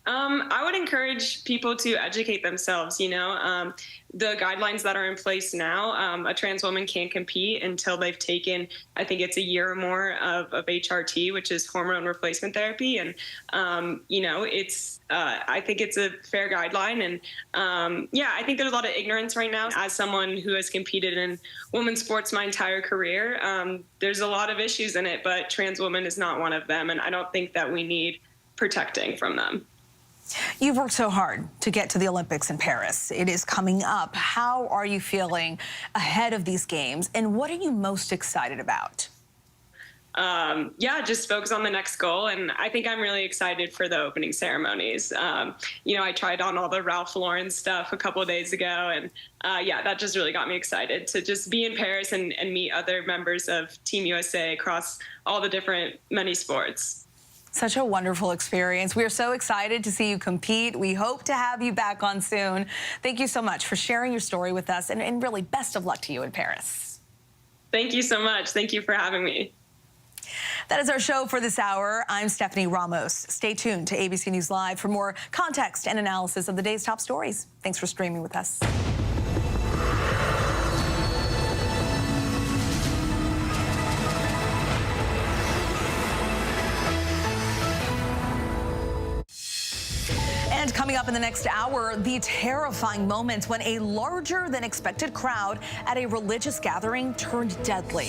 I would encourage people to educate themselves. You know, the guidelines that are in place now, a trans woman can't compete until they've taken, I think it's a year or more of HRT, which is hormone replacement therapy. And, you know, it's, I think it's a fair guideline. And yeah, I think there's a lot of ignorance right now. As someone who has competed in women's sports my entire career, there's a lot of issues in it, but trans women is not one of them. And I don't think that we need protecting from them. You've worked so hard to get to the Olympics in Paris. It is coming up. How are you feeling ahead of these games, and what are you most excited about? Yeah, just focus on the next goal. And I think I'm really excited for the opening ceremonies. You know, I tried on all the Ralph Lauren stuff a couple of days ago. And yeah, that just really got me excited to just be in Paris and meet other members of Team USA across all the different many sports. Such a wonderful experience. We are so excited to see you compete. We hope to have you back on soon. Thank you so much for sharing your story with us, and really best of luck to you in Paris. Thank you so much. Thank you for having me. That is our show for this hour. I'm Stephanie Ramos. Stay tuned to ABC News Live for more context and analysis of the day's top stories. Thanks for streaming with us. And coming up in the next hour, the terrifying moments when a larger than expected crowd at a religious gathering turned deadly.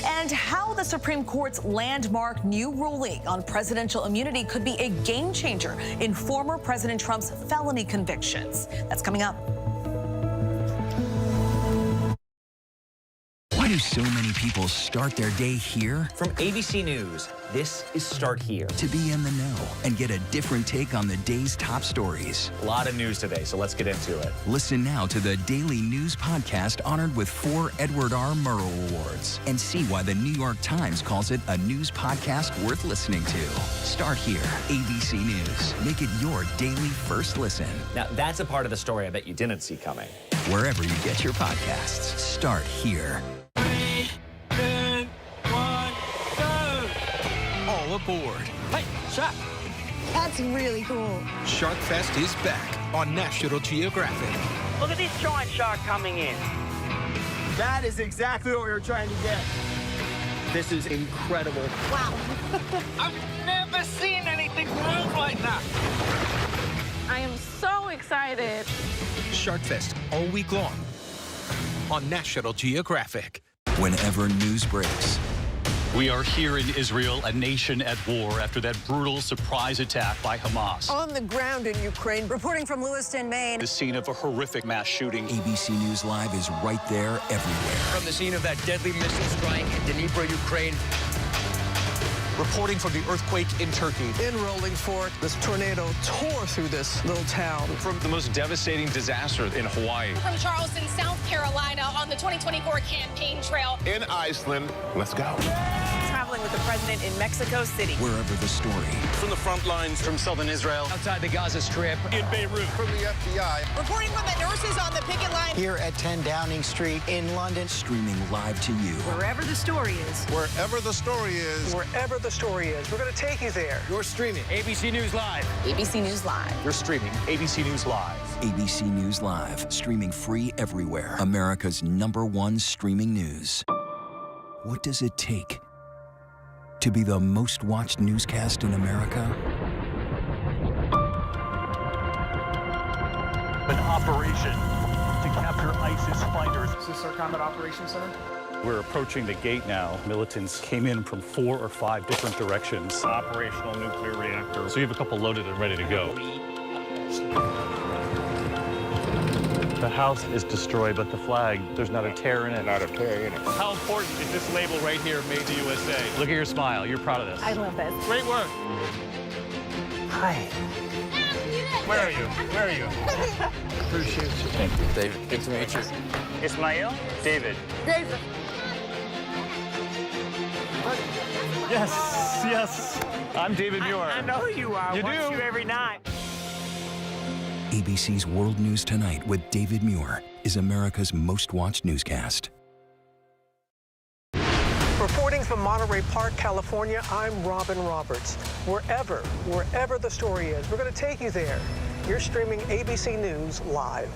And how the Supreme Court's landmark new ruling on presidential immunity could be a game changer in former President Trump's felony convictions. That's coming up. Why do so many people start their day here? From ABC News, this is Start Here. To be in the know and get a different take on the day's top stories. A lot of news today, so let's get into it. Listen now to the Daily News Podcast honored with 4 Edward R. Murrow Awards and see why the New York Times calls it a news podcast worth listening to. Start Here, ABC News. Make it your daily first listen. Now, that's a part of the story I bet you didn't see coming. Wherever you get your podcasts, Start Here. 3, 2, 1, go! All aboard. Hey, Shark! That's really cool. Shark Fest is back on National Geographic. Look at this giant shark coming in. That is exactly what we were trying to get. This is incredible. Wow. I've never seen anything move like that. I am so excited. Shark Fest all week long on National Geographic. Whenever news breaks. We are here in Israel, a nation at war after that brutal surprise attack by Hamas. On the ground in Ukraine, reporting from Lewiston, Maine. The scene of a horrific mass shooting. ABC News Live is right there everywhere. From the scene of that deadly missile strike in Dnipro, Ukraine. Reporting from the earthquake in Turkey. In Rolling Fork, this tornado tore through this little town. From the most devastating disaster in Hawaii. From Charleston, South Carolina, on the 2024 campaign trail. In Iceland, let's go. Traveling with the president in Mexico City. Wherever the story. From the front lines. From southern Israel. Outside the Gaza Strip. In Beirut. From the FBI. Reporting from the nurses on the picket line. Here at 10 Downing Street in London. Streaming live to you. Wherever the story is. Wherever the story is. Wherever the story is, we're going to take you there. You're streaming ABC News Live. ABC News Live. You're streaming ABC News Live. ABC News Live, streaming free everywhere. America's #1 streaming news. What does it take to be the most watched newscast in America? An operation to capture ISIS fighters. Is this our Combat Operations Center? We're approaching the gate now. Militants came in from 4 or 5 different directions. Operational nuclear reactor. So you have a couple loaded and ready to go. The house is destroyed, but the flag, there's not a tear in it. Not a tear in it. How important is this label right here, Made in the USA? Look at your smile. You're proud of this. I love this. Great work. Hi. Where are you? Where are you? Appreciate you. Thank you, David. Good to meet you. Ismail? David. David. Yes, yes. I'm David Muir. I know who you are. You Watch do? you every night. ABC's World News Tonight with David Muir is America's most watched newscast. Reporting from Monterey Park, California, I'm Robin Roberts. Wherever the story is, we're going to take you there. You're streaming ABC News live.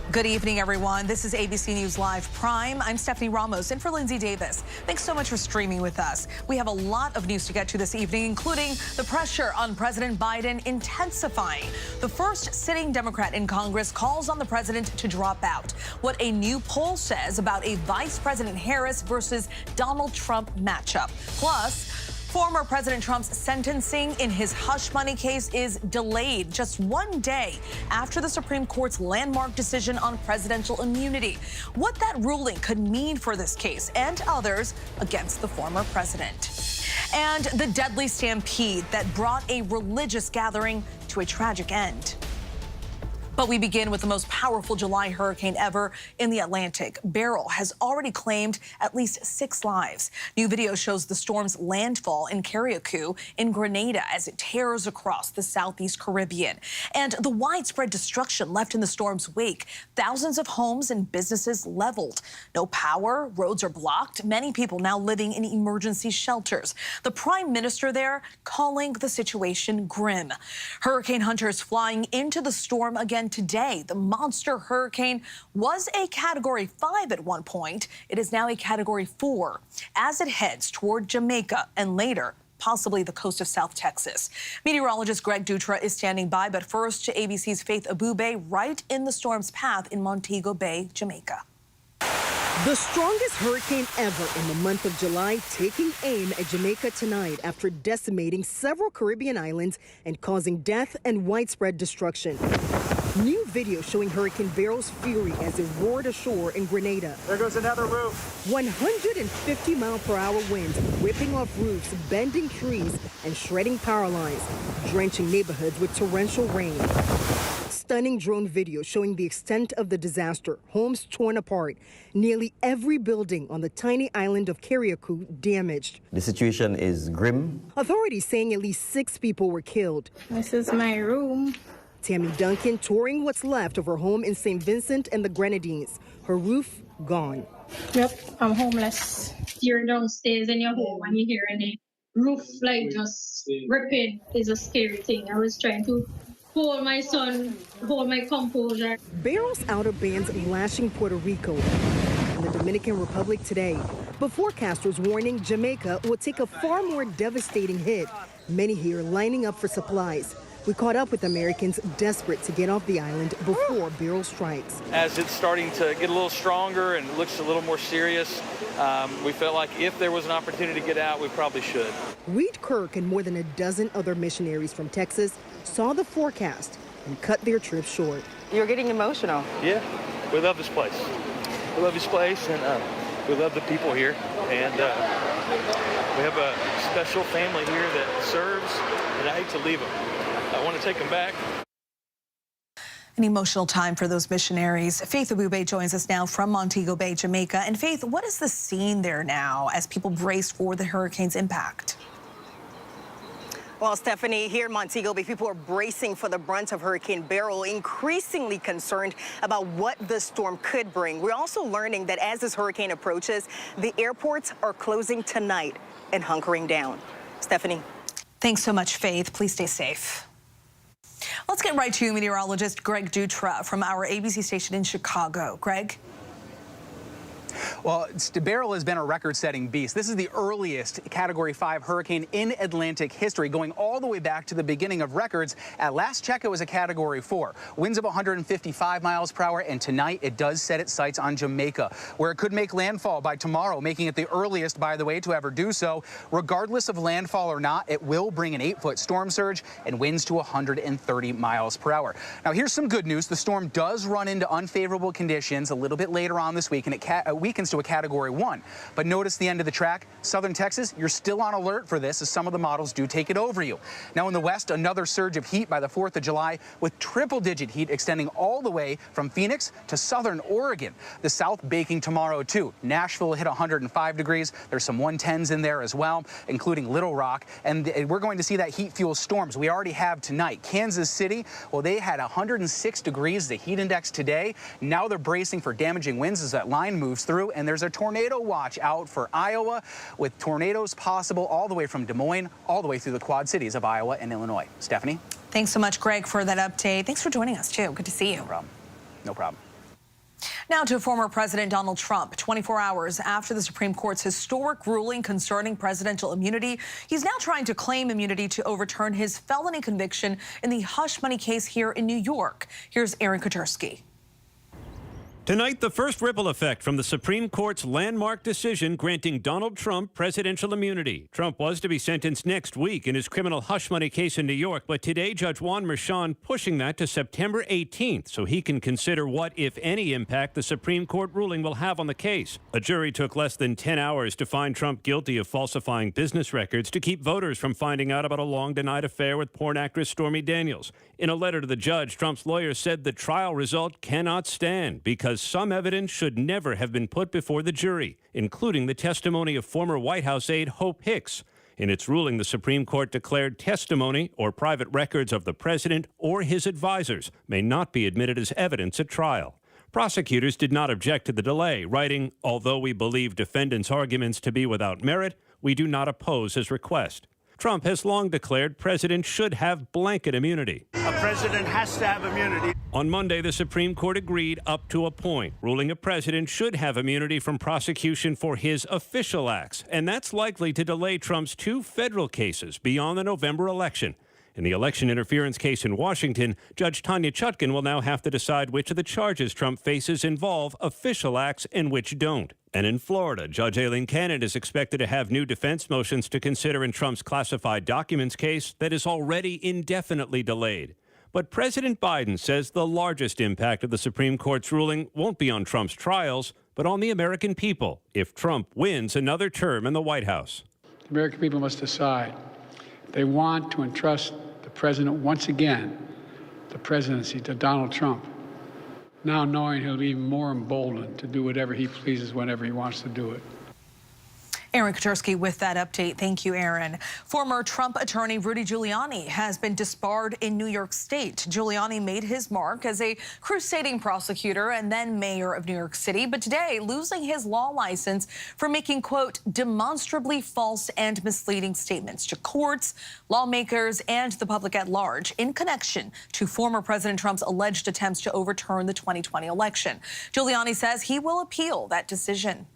Good evening, everyone. This is ABC News Live Prime. I'm Stephanie Ramos, in for Lindsay Davis. Thanks so much for streaming with us. We have a lot of news to get to this evening, including the pressure on President Biden intensifying. The first sitting Democrat in Congress calls on the president to drop out. What a new poll says about a Vice President Harris versus Donald Trump matchup. Plus, former President Trump's sentencing in his hush money case is delayed just 1 day after the Supreme Court's landmark decision on presidential immunity. What that ruling could mean for this case and others against the former president. And the deadly stampede that brought a religious gathering to a tragic end. But we begin with the most powerful July hurricane ever in the Atlantic. Beryl has already claimed at least 6 lives. New video shows the storm's landfall in Carriacou in Grenada as it tears across the southeast Caribbean. And the widespread destruction left in the storm's wake. Thousands of homes and businesses leveled. No power, roads are blocked. Many people now living in emergency shelters. The prime minister there calling the situation grim. Hurricane hunters flying into the storm again today. The monster hurricane was a Category 5 at one point. It is now a Category 4 as it heads toward Jamaica and later possibly the coast of South Texas. Meteorologist Greg Dutra is standing by, but first to ABC's Faith Abube right in the storm's path in Montego Bay, Jamaica. The strongest hurricane ever in the month of July taking aim at Jamaica tonight after decimating several Caribbean islands and causing death and widespread destruction. New video showing Hurricane Beryl's fury as it roared ashore in Grenada. There goes another roof. 150-mile-per-hour winds ripping off roofs, bending trees, and shredding power lines, drenching neighborhoods with torrential rain. Stunning drone video showing the extent of the disaster, homes torn apart, nearly every building on the tiny island of Carriacou damaged. The situation is grim. Authorities saying at least 6 people were killed. This is my room. Tammy Duncan touring what's left of her home in St. Vincent and the Grenadines. Her roof gone. Yep, I'm homeless. You're downstairs in your home and you hear any roof like just ripping is a scary thing. I was trying to hold my son, hold my composure. Beryl's outer bands lashing Puerto Rico and the Dominican Republic today. But forecasters warning Jamaica will take a far more devastating hit. Many here lining up for supplies. We caught up with Americans desperate to get off the island before Beryl strikes. As it's starting to get a little stronger and looks a little more serious, we felt like if there was an opportunity to get out, we probably should. Reed Kirk and more than a dozen other missionaries from Texas saw the forecast and cut their trip short. You're getting emotional. Yeah, we love this place. We love this place, and we love the people here. And we have a special family here that serves, and I hate to leave them. I want to take them back. An emotional time for those missionaries. Faith Abube joins us now from Montego Bay, Jamaica. And Faith, what is the scene there now as people brace for the hurricane's impact? Well, Stephanie, here in Montego Bay, people are bracing for the brunt of Hurricane Beryl, increasingly concerned about what the storm could bring. We're also learning that as this hurricane approaches, the airports are closing tonight and hunkering down. Stephanie. Thanks so much, Faith. Please stay safe. Let's get right to meteorologist Greg Dutra from our ABC station in Chicago. Greg? Well, Beryl has been a record-setting beast. This is the earliest Category 5 hurricane in Atlantic history, going all the way back to the beginning of records. At last check, it was a Category 4. Winds of 155 miles per hour, and tonight it does set its sights on Jamaica, where it could make landfall by tomorrow, making it the earliest, by the way, to ever do so. Regardless of landfall or not, it will bring an 8-foot storm surge and winds to 130 miles per hour. Now, here's some good news. The storm does run into unfavorable conditions a little bit later on this week, and it weakens to a Category 1. But notice the end of the track. Southern Texas, you're still on alert for this, as some of the models do take it over you. Now in the west, another surge of heat by the 4th of July, with triple-digit heat extending all the way from Phoenix to southern Oregon. The south baking tomorrow, too. Nashville will hit 105 degrees. There's some 110s in there as well, including Little Rock. And we're going to see that heat-fuel storms we already have tonight. Kansas City, well, they had 106 degrees, the heat index today. Now they're bracing for damaging winds as that line moves through. And there's a tornado watch out for Iowa, with tornadoes possible all the way from Des Moines all the way through the Quad Cities of Iowa and Illinois. Stephanie? Thanks so much, Greg, for that update. Thanks for joining us, too. Good to see you. No problem. No problem. Now to former President Donald Trump. 24 hours after the Supreme Court's historic ruling concerning presidential immunity, he's now trying to claim immunity to overturn his felony conviction in the hush money case here in New York. Here's Aaron Katersky. Tonight, the first ripple effect from the Supreme Court's landmark decision granting Donald Trump presidential immunity. Trump was to be sentenced next week in his criminal hush money case in New York, but today Judge Juan Merchan pushing that to September 18th so he can consider what, if any, impact the Supreme Court ruling will have on the case. A jury took less than 10 hours to find Trump guilty of falsifying business records to keep voters from finding out about a long-denied affair with porn actress Stormy Daniels. In a letter to the judge, Trump's lawyer said the trial result cannot stand because some evidence should never have been put before the jury, including the testimony of former White House aide Hope Hicks. In its ruling, the Supreme Court declared testimony or private records of the president or his advisors may not be admitted as evidence at trial. Prosecutors did not object to the delay, writing, "Although we believe defendants' arguments to be without merit, we do not oppose his request." Trump has long declared presidents should have blanket immunity. A president has to have immunity. On Monday, the Supreme Court agreed up to a point, ruling a president should have immunity from prosecution for his official acts, and that's likely to delay Trump's 2 federal cases beyond the November election. In the election interference case in Washington, Judge Tanya Chutkan will now have to decide which of the charges Trump faces involve official acts and which don't. And in Florida, Judge Aileen Cannon is expected to have new defense motions to consider in Trump's classified documents case that is already indefinitely delayed. But President Biden says the largest impact of the Supreme Court's ruling won't be on Trump's trials, but on the American people if Trump wins another term in the White House. The American people must decide. They want to entrust the president once again, the presidency, to Donald Trump, now knowing he'll be even more emboldened to do whatever he pleases whenever he wants to do it. Aaron Katersky with that update. Thank you, Aaron. Former Trump attorney Rudy Giuliani has been disbarred in New York State. Giuliani made his mark as a crusading prosecutor and then mayor of New York City, but today losing his law license for making, quote, demonstrably false and misleading statements to courts, lawmakers, and the public at large in connection to former President Trump's alleged attempts to overturn the 2020 election. Giuliani says he will appeal that decision.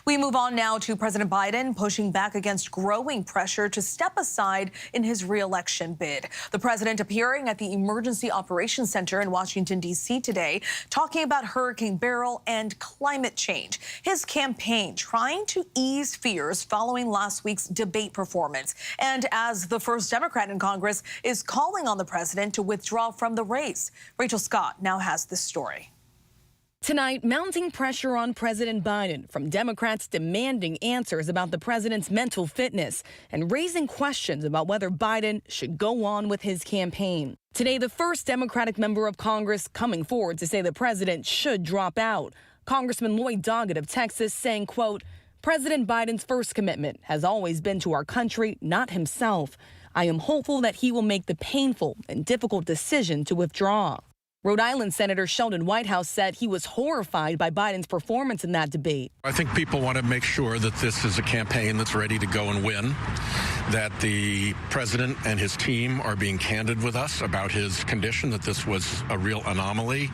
We move on now to President Biden pushing back against growing pressure to step aside in his re-election bid. The president appearing at the Emergency Operations Center in Washington, D.C. today, talking about Hurricane Beryl and climate change. His campaign trying to ease fears following last week's debate performance. And as the first Democrat in Congress is calling on the president to withdraw from the race. Rachel Scott now has this story. Tonight, mounting pressure on President Biden from Democrats demanding answers about the president's mental fitness and raising questions about whether Biden should go on with his campaign. Today, the first Democratic member of Congress coming forward to say the president should drop out. Congressman Lloyd Doggett of Texas saying, quote, President Biden's first commitment has always been to our country, not himself. I am hopeful that he will make the painful and difficult decision to withdraw. Rhode Island Senator Sheldon Whitehouse said he was horrified by Biden's performance in that debate. I think people want to make sure that this is a campaign that's ready to go and win, that the president and his team are being candid with us about his condition, that this was a real anomaly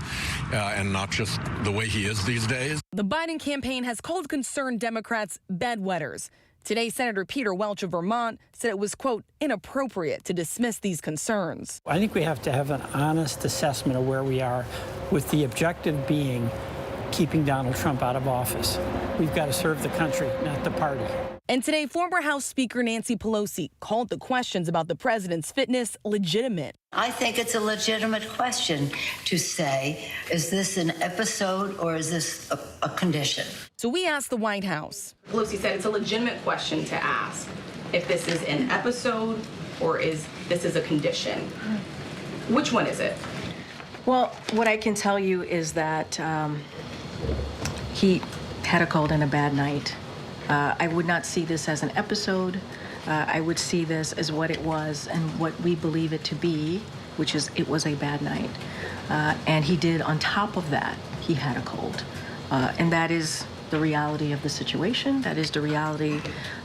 and not just the way he is these days. The Biden campaign has called concerned Democrats bedwetters. Today, Senator Peter Welch of Vermont said it was, quote, inappropriate to dismiss these concerns. I think we have to have an honest assessment of where we are, with the objective being keeping Donald Trump out of office. We've got to serve the country, not the party. And today, former House Speaker Nancy Pelosi called the questions about the president's fitness legitimate. I think it's a legitimate question to say, is this an episode or is this a condition? So we asked the White House. Pelosi said it's a legitimate question to ask if this is an episode or is this a condition. Which one is it? Well, what I can tell you is that he had a cold and a bad night. I would not see this as an episode. I would see this as what it was and what we believe it to be, which is it was a bad night. And he did, on top of that, he had a cold. And that is the reality of the situation. That is the reality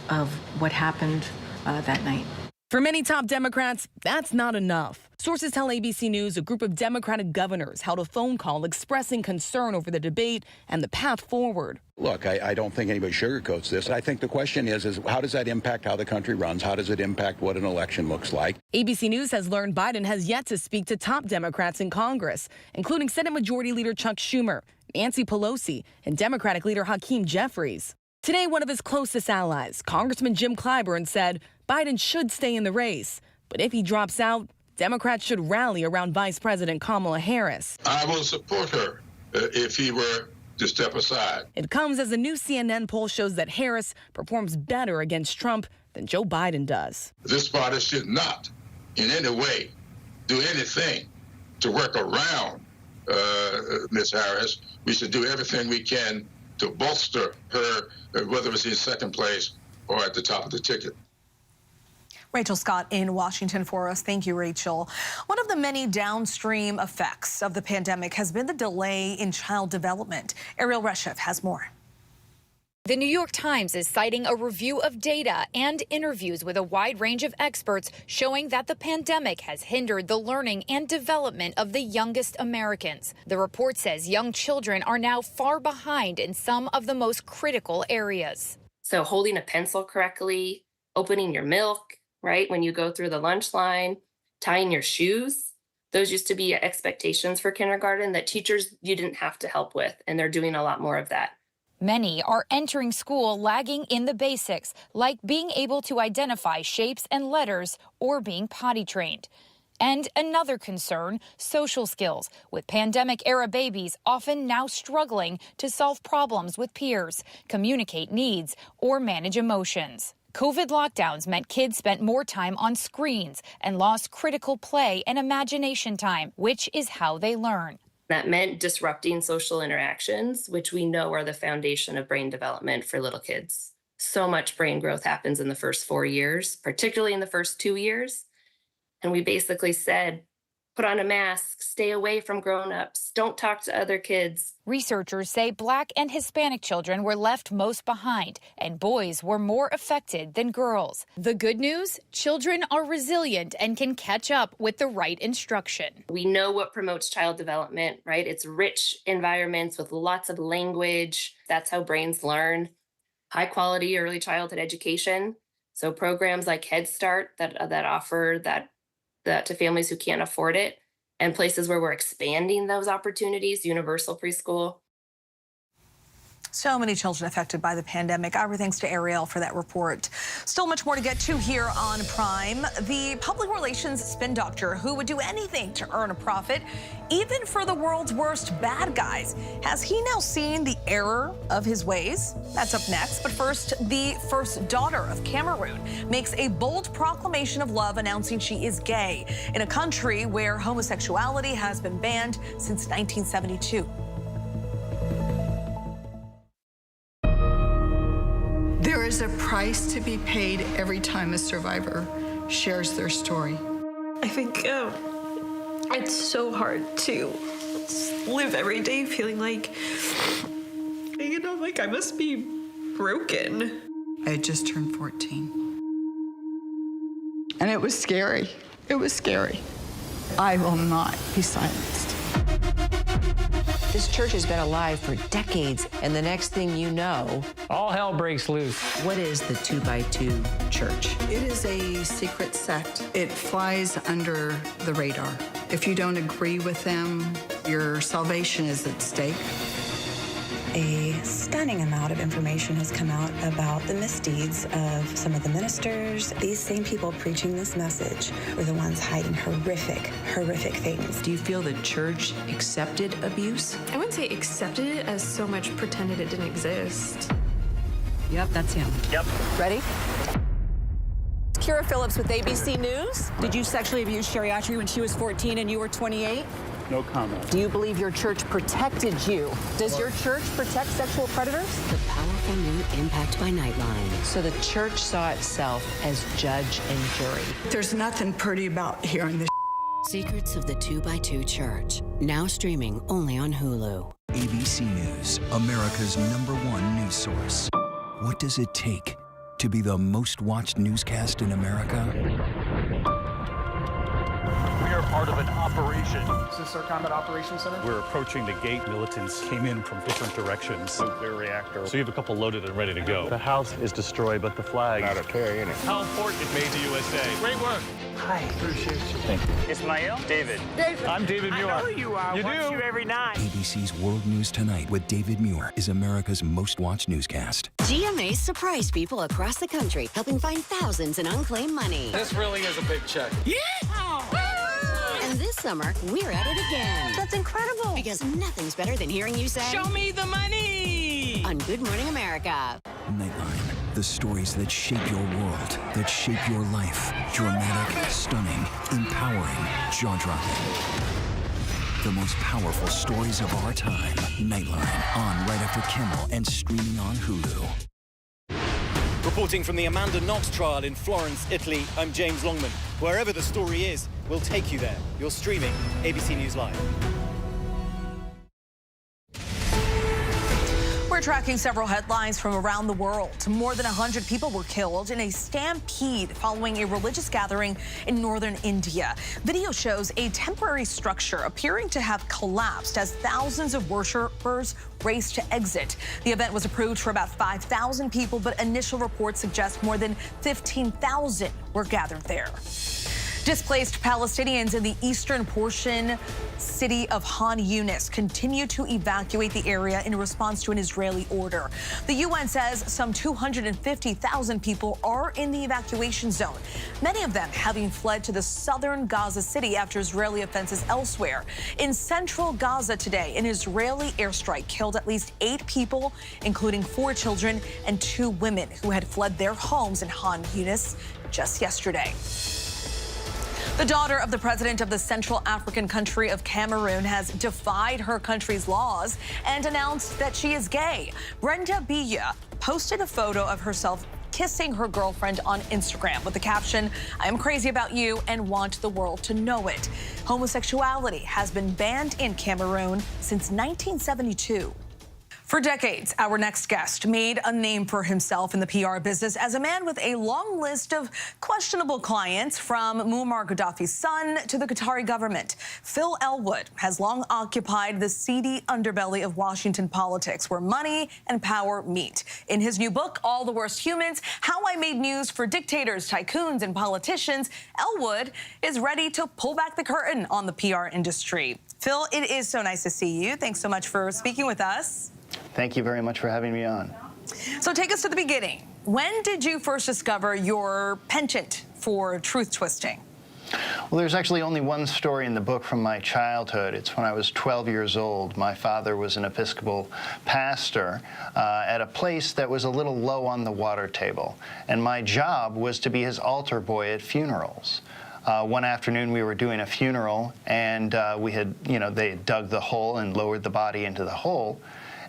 of what happened that night. For many top Democrats, that's not enough. Sources tell ABC News a group of Democratic governors held a phone call expressing concern over the debate and the path forward. Look, I don't think anybody sugarcoats this. I think the question is how does that impact how the country runs? How does it impact what an election looks like? ABC News has learned Biden has yet to speak to top Democrats in Congress, including Senate Majority Leader Chuck Schumer, Nancy Pelosi, and Democratic Leader Hakeem Jeffries. Today, one of his closest allies, Congressman Jim Clyburn, said Biden should stay in the race. But if he drops out, Democrats should rally around Vice President Kamala Harris. I will support her if he were to step aside. It comes as a new CNN poll shows that Harris performs better against Trump than Joe Biden does. This party should not in any way do anything to work around Ms. Harris. We should do everything we can to bolster her, whether it's in second place or at the top of the ticket. Rachel Scott in Washington for us. Thank you, Rachel. One of the many downstream effects of the pandemic has been the delay in child development. Ariel Reshev has more. The New York Times is citing a review of data and interviews with a wide range of experts showing that the pandemic has hindered the learning and development of the youngest Americans. The report says young children are now far behind in some of the most critical areas. So holding a pencil correctly, opening your milk, right, when you go through the lunch line, tying your shoes, those used to be expectations for kindergarten that teachers you didn't have to help with, and they're doing a lot more of that. Many are entering school lagging in the basics, like being able to identify shapes and letters or being potty trained. And another concern, social skills, with pandemic-era babies often now struggling to solve problems with peers, communicate needs, or manage emotions. COVID lockdowns meant kids spent more time on screens and lost critical play and imagination time, which is how they learn. That meant disrupting social interactions, which we know are the foundation of brain development for little kids. So much brain growth happens in the first 4 years, particularly in the first 2 years. And we basically said, put on a mask, stay away from grown-ups, don't talk to other kids. Researchers say Black and Hispanic children were left most behind, and boys were more affected than girls. The good news? Children are resilient and can catch up with the right instruction. We know what promotes child development, right? It's rich environments with lots of language. That's how brains learn. High quality early childhood education. So programs like Head Start that offer that to families who can't afford it, and places where we're expanding those opportunities, universal preschool. So many children affected by the pandemic. Our thanks to Ariel for that report. Still much more to get to here on Prime. The public relations spin doctor who would do anything to earn a profit, even for the world's worst bad guys. Has he now seen the error of his ways? That's up next. But first, the first daughter of Cameroon makes a bold proclamation of love announcing she is gay in a country where homosexuality has been banned since 1972. There is a price to be paid every time a survivor shares their story. I think it's so hard to live every day feeling like, you know, like I must be broken. I had just turned 14. And it was scary. It was scary. I will not be silenced. This church has been alive for decades, and the next thing you know, all hell breaks loose. What is the 2x2 church? It is a secret sect. It flies under the radar. If you don't agree with them, your salvation is at stake. A stunning amount of information has come out about the misdeeds of some of the ministers. These same people preaching this message were the ones hiding horrific, horrific things. Do you feel the church accepted abuse? I wouldn't say accepted it as so much pretended it didn't exist. Yep, that's him. Yep. Ready? Kira Phillips with ABC News. Did you sexually abuse Sherry Autry when she was 14 and you were 28? No comment. Do you believe your church protected you? Does your church protect sexual predators? The powerful new Impact by Nightline. So the church saw itself as judge and jury. There's nothing pretty about hearing this. Secrets of the 2x2 Church. Now streaming only on Hulu. ABC News, America's #1 news source. What does it take to be the most watched newscast in America? We are part of an operation. Is this our combat operations center? We're approaching the gate. Militants came in from different directions. Nuclear reactor. So you have a couple loaded and ready to go. The house is destroyed, but the flag not a carrying it. How important it made to USA. Great work. Hi. Appreciate you. Thank you. Ismail? David. I'm David Muir. I know who you are. You Watch do? you every night. ABC's World News Tonight with David Muir is America's most watched newscast. GMA surprised people across the country, helping find thousands in unclaimed money. This really is a big check. Yeah! And this summer, we're at it again. That's incredible. Because nothing's better than hearing you say, Show me the money! On Good Morning America. Nightline. The stories that shape your world, that shape your life. Dramatic, stunning, empowering, jaw-dropping. The most powerful stories of our time. Nightline. On right after Kimmel and streaming on Hulu. Reporting from the Amanda Knox trial in Florence, Italy, I'm James Longman. Wherever the story is, we'll take you there. You're streaming ABC News Live. We're tracking several headlines from around the world. More than 100 people were killed in a stampede following a religious gathering in northern India. Video shows a temporary structure appearing to have collapsed as thousands of worshipers raced to exit. The event was approved for about 5,000 people, but initial reports suggest more than 15,000 were gathered there. Displaced Palestinians in the eastern portion city of Han Yunis continue to evacuate the area in response to an Israeli order. The UN says some 250,000 people are in the evacuation zone, many of them having fled to the southern Gaza city after Israeli offenses elsewhere. In central Gaza today, an Israeli airstrike killed at least 8 people, including 4 children and 2 women who had fled their homes in Han Yunis just yesterday. The daughter of the president of the Central African country of Cameroon has defied her country's laws and announced that she is gay. Brenda Biya posted a photo of herself kissing her girlfriend on Instagram with the caption, "I am crazy about you and want the world to know it." Homosexuality has been banned in Cameroon since 1972. For decades, our next guest made a name for himself in the PR business as a man with a long list of questionable clients, from Muammar Gaddafi's son to the Qatari government. Phil Elwood has long occupied the seedy underbelly of Washington politics, where money and power meet. In his new book, All the Worst Humans, How I Made News for Dictators, Tycoons, and Politicians, Elwood is ready to pull back the curtain on the PR industry. Phil, it is so nice to see you. Thanks so much for speaking with us. Thank you very much for having me on. So take us to the beginning. When did you first discover your penchant for truth twisting? Well, there's actually only one story in the book from my childhood. It's when I was 12 years old. My father was an Episcopal pastor at a place that was a little low on the water table, and my job was to be his altar boy at funerals. One afternoon we were doing a funeral, and we had, they had dug the hole and lowered the body into the hole.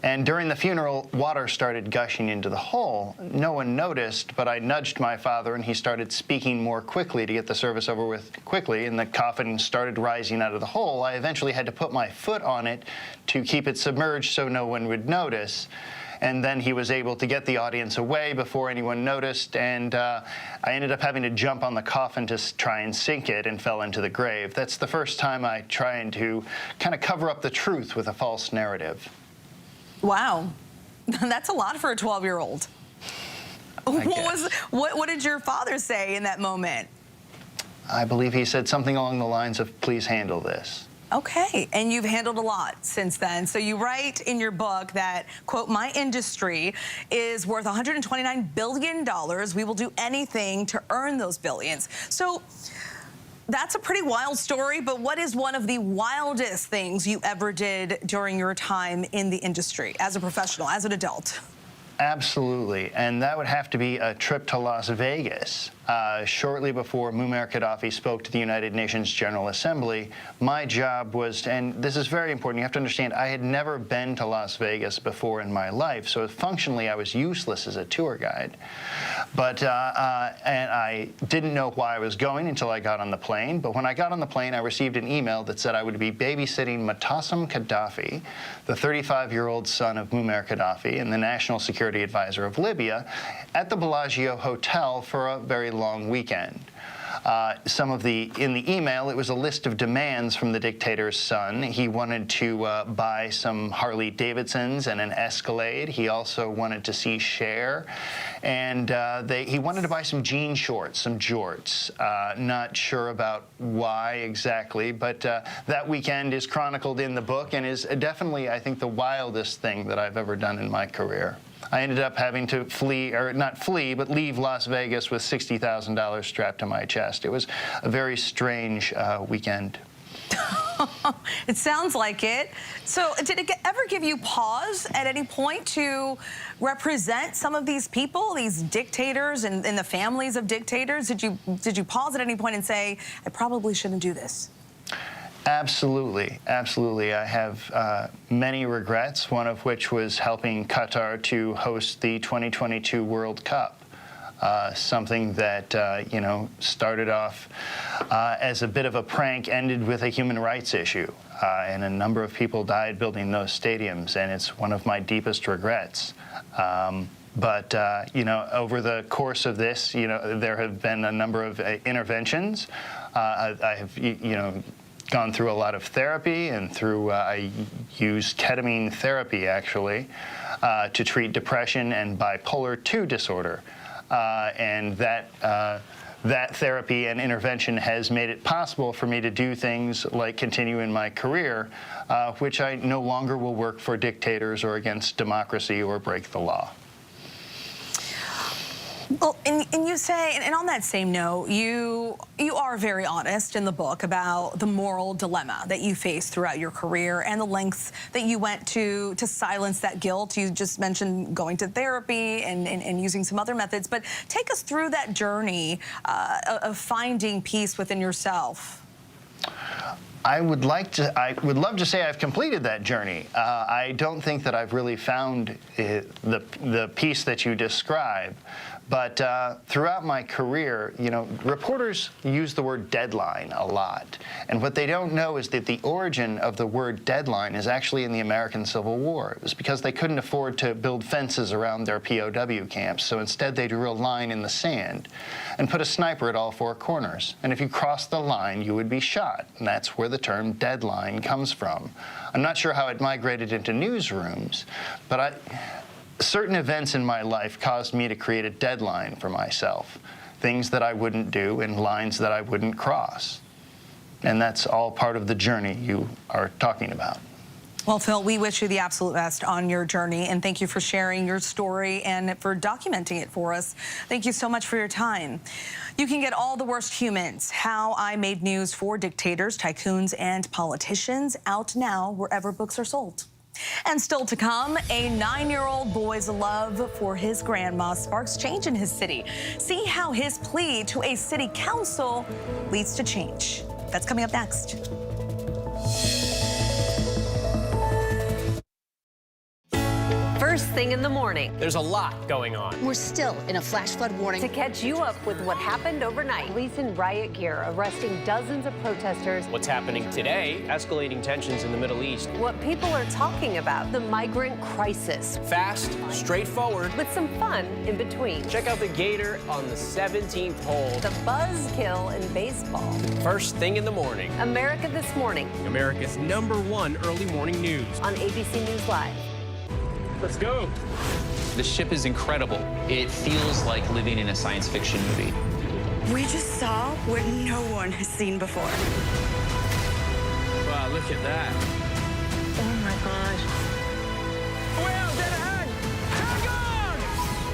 And during the funeral, water started gushing into the hole. No one noticed, but I nudged my father, and he started speaking more quickly to get the service over with quickly, and the coffin started rising out of the hole. I eventually had to put my foot on it to keep it submerged so no one would notice. And then he was able to get the audience away before anyone noticed, and I ended up having to jump on the coffin to try and sink it, and fell into the grave. That's the first time I tried to kind of cover up the truth with a false narrative. Wow. That's a lot for a 12-year-old. What did your father say in that moment? I believe he said something along the lines of, "Please handle this." Okay, and you've handled a lot since then. So you write in your book that, quote, "My industry is worth $129 billion. We will do anything to earn those billions." So that's a pretty wild story, but what is one of the wildest things you ever did during your time in the industry as a professional, as an adult? Absolutely, and that would have to be a trip to Las Vegas. Shortly before Muammar Gaddafi spoke to the United Nations General Assembly, my job was, and this is very important, you have to understand, I had never been to Las Vegas before in my life, so functionally I was useless as a tour guide. But, and I didn't know why I was going until I got on the plane, but when I got on the plane, I received an email that said I would be babysitting Muammar Gaddafi, the 35-year-old son of Muammar Gaddafi and the National Security Advisor of Libya, at the Bellagio Hotel for a very long weekend. In the email, it was a list of demands from the dictator's son. He wanted to buy some Harley Davidsons and an Escalade. He also wanted to see Cher, and he wanted to buy some jean shorts, some jorts. Not sure about why exactly, but that weekend is chronicled in the book and is definitely, I think, the wildest thing that I've ever done in my career. I ended up having to flee, or not flee, but leave Las Vegas with $60,000 strapped to my chest. It was a very strange weekend. It sounds like it. So did it ever give you pause at any point to represent some of these people, these dictators and the families of dictators? Did you pause at any point and say, I probably shouldn't do this? Absolutely, absolutely. I have many regrets, one of which was helping Qatar to host the 2022 World Cup, something that, you know, started off as a bit of a prank, ended with a human rights issue, and a number of people died building those stadiums, and it's one of my deepest regrets. But, you know, over the course of this, you know, there have been a number of interventions. I have, you know, gone through a lot of therapy, and I used ketamine therapy, actually, to treat depression and bipolar II disorder. And that therapy and intervention has made it possible for me to do things like continue in my career, which I no longer will work for dictators or against democracy or break the law. Well, and you say, and on that same note, you are very honest in the book about the moral dilemma that you faced throughout your career and the lengths that you went to silence that guilt. You just mentioned going to therapy and using some other methods, but take us through that journey of finding peace within yourself. I would love to say I've completed that journey. I don't think that I've really found the peace that you describe. But throughout my career, you know, reporters use the word deadline a lot. And what they don't know is that the origin of the word deadline is actually in the American Civil War. It was because they couldn't afford to build fences around their POW camps. So instead they drew a line in the sand and put a sniper at all four corners. And if you crossed the line, you would be shot. And that's where the term deadline comes from. I'm not sure how it migrated into newsrooms, but certain events in my life caused me to create a deadline for myself, things that I wouldn't do and lines that I wouldn't cross. And that's all part of the journey you are talking about. Well, Phil, we wish you the absolute best on your journey, and thank you for sharing your story and for documenting it for us. Thank you so much for your time. You can get All the Worst Humans, How I Made News for Dictators, Tycoons, and Politicians, out now wherever books are sold. And still to come, a 9-year-old boy's love for his grandma sparks change in his city. See how his plea to a city council leads to change. That's coming up next. thing in the morning. There's a lot going on. We're still in a flash flood warning. To catch you up with what happened overnight. Police in riot gear arresting dozens of protesters. What's happening today? Escalating tensions in the Middle East. What people are talking about, the migrant crisis. Fast, straightforward. With some fun in between. Check out the Gator on the 17th hole. The buzzkill in baseball. First thing in the morning. America This Morning. America's #1 early morning news. On ABC News Live. Let's go. The ship is incredible. It feels like living in a science fiction movie. We just saw what no one has seen before. Wow, look at that. Oh my gosh. Well, dead ahead. Hang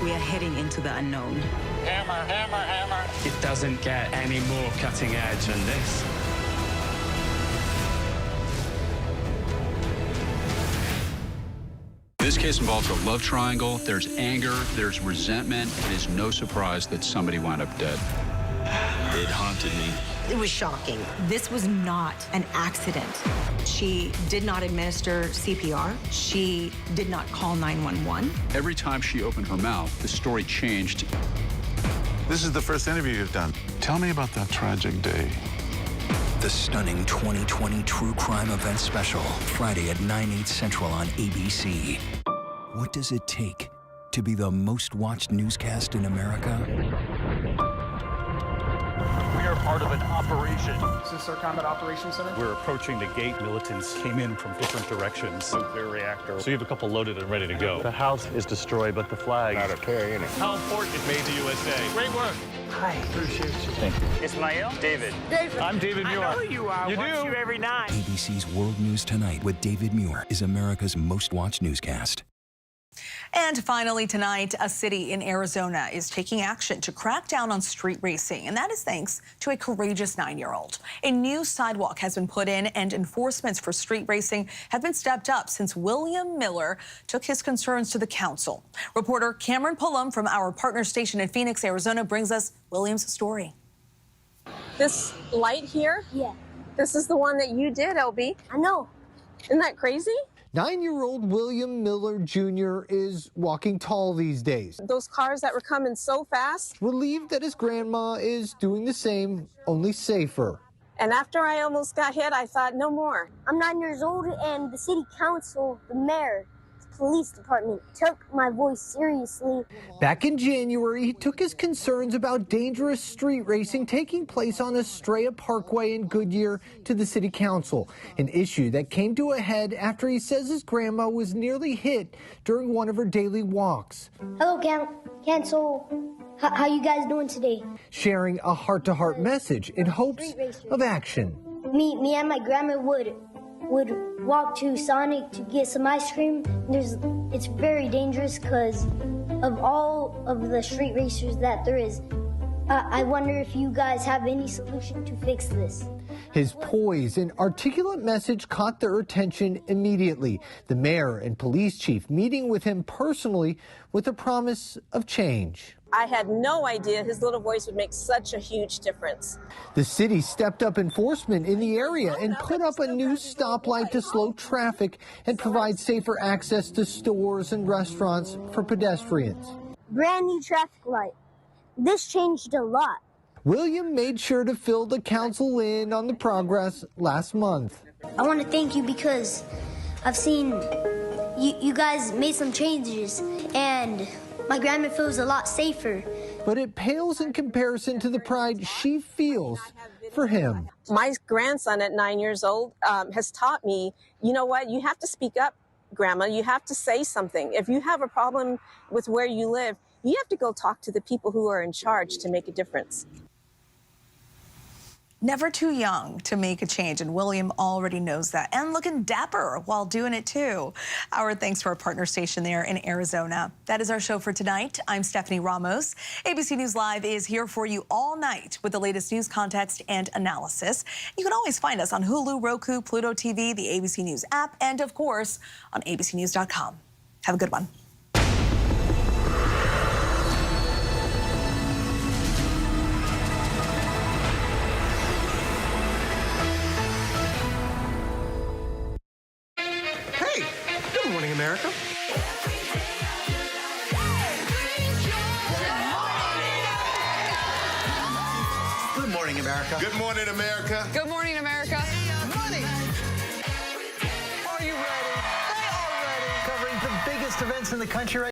on! We are heading into the unknown. Hammer, hammer, hammer. It doesn't get any more cutting edge than this. This case involves a love triangle. There's anger, there's resentment. It is no surprise that somebody wound up dead. It haunted me. It was shocking. This was not an accident. She did not administer CPR. She did not call 911. Every time she opened her mouth, the story changed. This is the first interview you've done. Tell me about that tragic day. The stunning 2020 True Crime Event Special, Friday at 9/8 Central on ABC. What does it take to be the most watched newscast in America? We are part of an operation. Is this our combat operations center? We're approaching the gate. Militants came in from different directions. Nuclear reactor. So you have a couple loaded and ready to go. The house is destroyed, but the flag... Not a tear in it. How important it made the USA. Great work. Hi, appreciate you. Thank you. Ismail? David. I'm David Muir. I know you are. You Watch do? you every night. ABC's World News Tonight with David Muir is America's most watched newscast. And finally tonight, a city in Arizona is taking action to crack down on street racing, and that is thanks to a courageous 9-year-old. A new sidewalk has been put in, and enforcements for street racing have been stepped up since William Miller took his concerns to the council. Reporter Cameron Pullum from our partner station in Phoenix, Arizona, brings us William's story. This light here? Yeah. This is the one that you did, LB. I know. Isn't that crazy? 9-year-old William Miller Jr. is walking tall these days. Those cars that were coming so fast. Relieved that his grandma is doing the same, only safer. And after I almost got hit, I thought, no more. I'm 9 years old, and the city council, the mayor, the police department took my voice seriously. Back in January, he took his concerns about dangerous street racing taking place on Estrella Parkway in Goodyear to the city council, an issue that came to a head after he says his grandma was nearly hit during one of her daily walks. Hello, council. How you guys doing today? Sharing a heart-to-heart message in hopes of action. Me and my grandma would walk to Sonic to get some ice cream. It's very dangerous because of all of the street racers that there is. I wonder if you guys have any solution to fix this. His poise and articulate message caught their attention immediately. The mayor and police chief meeting with him personally with a promise of change. I had no idea his little voice would make such a huge difference. The city stepped up enforcement in the area and put up a new stoplight to slow traffic and provide safer access to stores and restaurants for pedestrians. Brand new traffic light. This changed a lot. William made sure to fill the council in on the progress last month. I want to thank you because I've seen you guys made some changes and my grandma feels a lot safer. But it pales in comparison to the pride she feels for him. My grandson at 9 years old has taught me, you know what, you have to speak up, Grandma. You have to say something. If you have a problem with where you live, you have to go talk to the people who are in charge to make a difference. Never too young to make a change, and William already knows that, and looking dapper while doing it too. Our thanks to our partner station there in Arizona. That is our show for tonight. I'm Stephanie Ramos. ABC News Live is here for you all night with the latest news, context, and analysis. You can always find us on Hulu, Roku, Pluto TV, the ABC News app, and of course on abcnews.com. Have a good one. Good morning, America. morning, America. Good morning, America. Good morning, America. Money. Are you ready? They are ready. Covering the biggest events in the country right